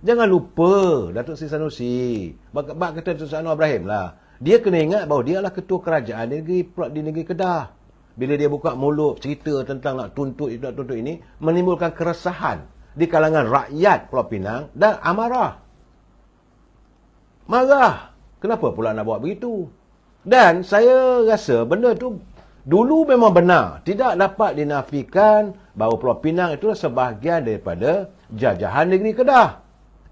Jangan lupa Datuk Seri Sanusi, bak kata Datuk Seri Anwar Ibrahim lah, dia kena ingat bahawa dia adalah ketua kerajaan di negeri Kedah. Bila dia buka mulut cerita tentang nak tuntut itu, nak tuntut ini, menimbulkan keresahan di kalangan rakyat Pulau Pinang dan amarah. Marah. Kenapa pula nak buat begitu? Dan saya rasa benda itu dulu memang benar. Tidak dapat dinafikan bahawa Pulau Pinang itu sebahagian daripada jajahan negeri Kedah.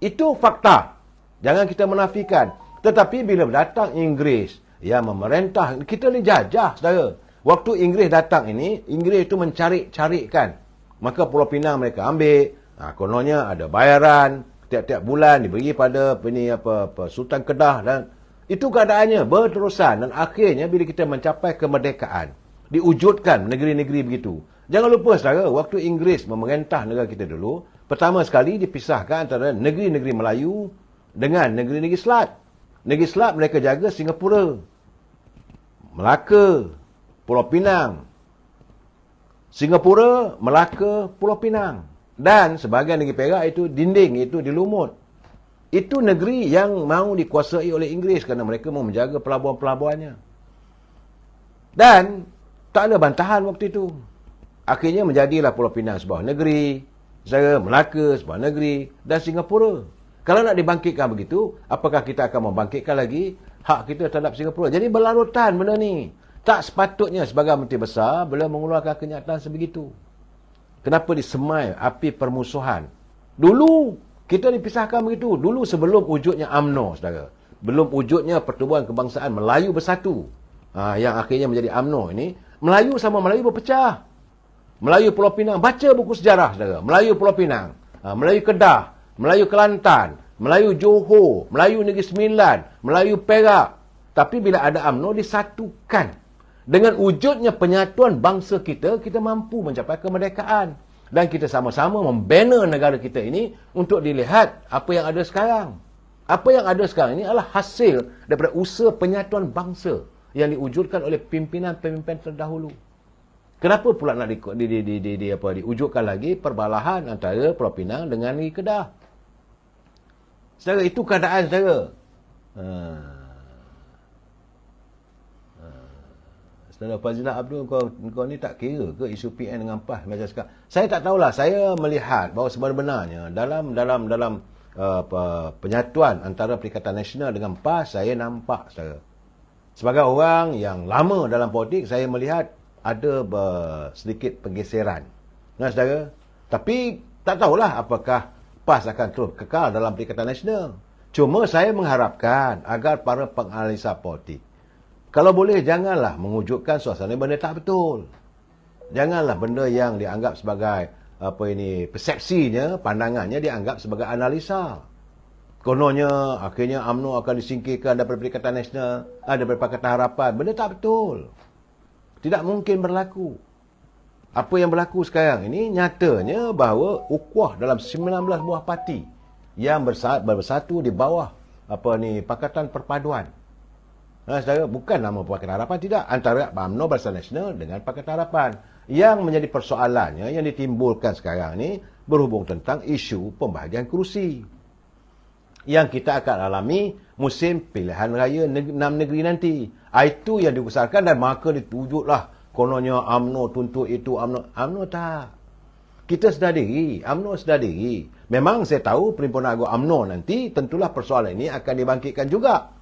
Itu fakta. Jangan kita menafikan. Tetapi bila datang Inggeris yang memerintah, kita dijajah, saudara. Waktu Inggeris datang ini, Inggeris itu mencari-carikan. Maka Pulau Pinang mereka ambil. Kononnya ada bayaran. Tiap-tiap bulan diberi pada Sultan Kedah. Dan itu keadaannya berterusan. Dan akhirnya bila kita mencapai kemerdekaan, diwujudkan negeri-negeri begitu. Jangan lupa saudara, waktu Inggeris memerintah negara kita dulu, pertama sekali dipisahkan antara negeri-negeri Melayu dengan negeri-negeri Selat. Negeri Selat mereka jaga Singapura, Melaka, Pulau Pinang. Singapura, Melaka, Pulau Pinang. Dan sebahagian negeri Perak itu dinding, itu di Lumut. Itu negeri yang mahu dikuasai oleh Inggeris kerana mereka mahu menjaga pelabuhan-pelabuhannya. Dan tak ada bantahan waktu itu. Akhirnya menjadilah Pulau Pinang sebuah negeri, Melaka sebuah negeri, dan Singapura. Kalau nak dibangkitkan begitu, apakah kita akan membangkitkan lagi hak kita terhadap Singapura? Jadi berlarutan benda ni. Tak sepatutnya sebagai Menteri Besar beliau mengeluarkan kenyataan sebegitu. Kenapa disemai api permusuhan? Dulu kita dipisahkan begitu. Dulu sebelum wujudnya UMNO, saudara. Belum wujudnya Pertubuhan Kebangsaan Melayu Bersatu. Yang akhirnya menjadi UMNO ini. Melayu sama Melayu berpecah. Melayu Pulau Pinang. Baca buku sejarah, saudara. Melayu Pulau Pinang. Melayu Kedah. Melayu Kelantan. Melayu Johor. Melayu Negeri Sembilan. Melayu Perak. Tapi bila ada UMNO disatukan. Dengan wujudnya penyatuan bangsa kita, kita mampu mencapai kemerdekaan. Dan kita sama-sama membina negara kita ini untuk dilihat apa yang ada sekarang. Apa yang ada sekarang ini adalah hasil daripada usaha penyatuan bangsa yang diwujudkan oleh pimpinan-pimpinan terdahulu. Kenapa pula nak diwujudkan lagi perbalahan antara Pulau Pinang dengan negeri Kedah? Saudara, itu keadaan saudara. Saudara Fazilah Abdul, kau ni tak kira ke isu PN dengan PAS macam sekarang? Saya tak tahulah. Saya melihat bahawa sebenarnya dalam penyatuan antara Perikatan Nasional dengan PAS, saya nampak, saudara. Sebagai orang yang lama dalam politik, saya melihat ada sedikit pergeseran. Nah, saudara. Tapi tak tahulah apakah PAS akan terus kekal dalam Perikatan Nasional. Cuma saya mengharapkan agar para penganalisa politik, kalau boleh, janganlah mewujudkan suasana benda tak betul. Janganlah benda yang dianggap sebagai persepsinya, pandangannya dianggap sebagai analisa. Kononnya, akhirnya UMNO akan disingkirkan daripada Perikatan Nasional, daripada Pakatan Harapan. Benda tak betul. Tidak mungkin berlaku. Apa yang berlaku sekarang ini, nyatanya bahawa ukhuwah dalam 19 buah parti yang bersatu di bawah Pakatan Perpaduan. Saudara, bukan nama Pakatan Harapan, tidak. Antara UMNO Barisan Nasional dengan Pakatan Harapan. Yang menjadi persoalannya yang ditimbulkan sekarang ni berhubung tentang isu pembahagian kerusi yang kita akan alami musim pilihan raya 6 negeri nanti. Itu yang dibesarkan dan maka ditujuklah kononnya UMNO tuntut itu, UMNO tak. Kita sedar diri, UMNO sedar diri. Memang saya tahu Perhimpunan Agung UMNO nanti tentulah persoalan ini akan dibangkitkan juga.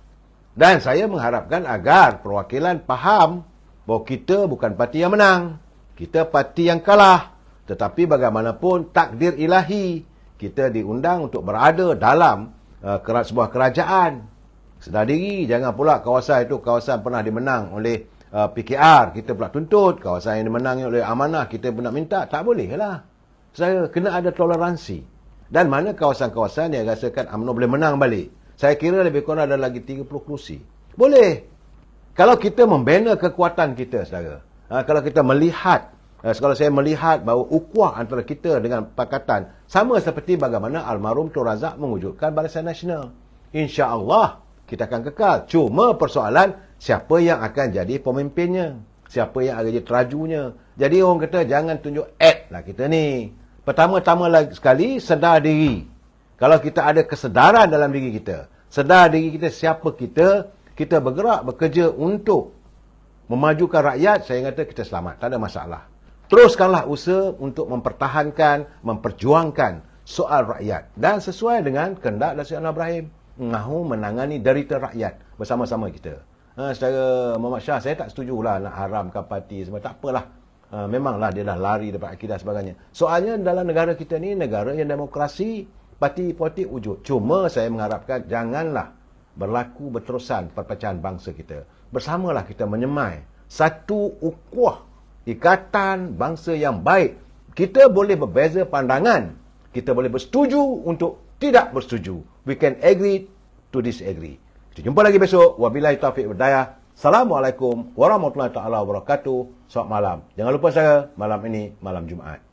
Dan saya mengharapkan agar perwakilan faham bahawa kita bukan parti yang menang. Kita parti yang kalah. Tetapi bagaimanapun takdir ilahi. Kita diundang untuk berada dalam sebuah kerajaan. Sedar diri, jangan pula kawasan itu kawasan pernah dimenang oleh PKR, kita pula tuntut. Kawasan yang dimenang oleh Amanah, kita pun nak minta. Tak boleh lah. Saya kena ada toleransi. Dan mana kawasan-kawasan yang rasakan UMNO boleh menang balik. Saya kira lebih kurang ada lagi 30 kerusi. Boleh. Kalau kita membina kekuatan kita, saudara. Kalau kita melihat, kalau saya melihat bahawa ukhuwah antara kita dengan Pakatan sama seperti bagaimana almarhum Tun Razak mewujudkan Barisan Nasional. InsyaAllah kita akan kekal. Cuma persoalan siapa yang akan jadi pemimpinnya. Siapa yang akan jadi terajunya. Jadi orang kata jangan tunjuk act lah kita ni. Pertama-tama sekali sedar diri. Kalau kita ada kesedaran dalam diri kita. Sedar diri kita siapa kita. Kita bergerak, bekerja untuk memajukan rakyat. Saya kata kita selamat. Tak ada masalah. Teruskanlah usaha untuk mempertahankan, memperjuangkan soal rakyat. Dan sesuai dengan kehendak Datuk Seri Anwar Ibrahim. Mahu menangani derita rakyat bersama-sama kita. Secara Muhammad Shah, saya tak setujulah nak haramkan parti semua. Tak apalah. Memanglah dia dah lari daripada akidah sebagainya. Soalnya dalam negara kita ni, negara yang demokrasi, parti politik wujud. Cuma saya mengharapkan janganlah berlaku berterusan perpecahan bangsa kita. Bersamalah kita menyemai satu ukhuwah, ikatan bangsa yang baik. Kita boleh berbeza pandangan. Kita boleh bersetuju untuk tidak bersetuju. We can agree to disagree. Kita jumpa lagi besok. Wabillahi taufiq wal hidayah. Assalamualaikum warahmatullahi taala wabarakatuh. Selamat malam. Jangan lupa saya malam ini malam Jumaat.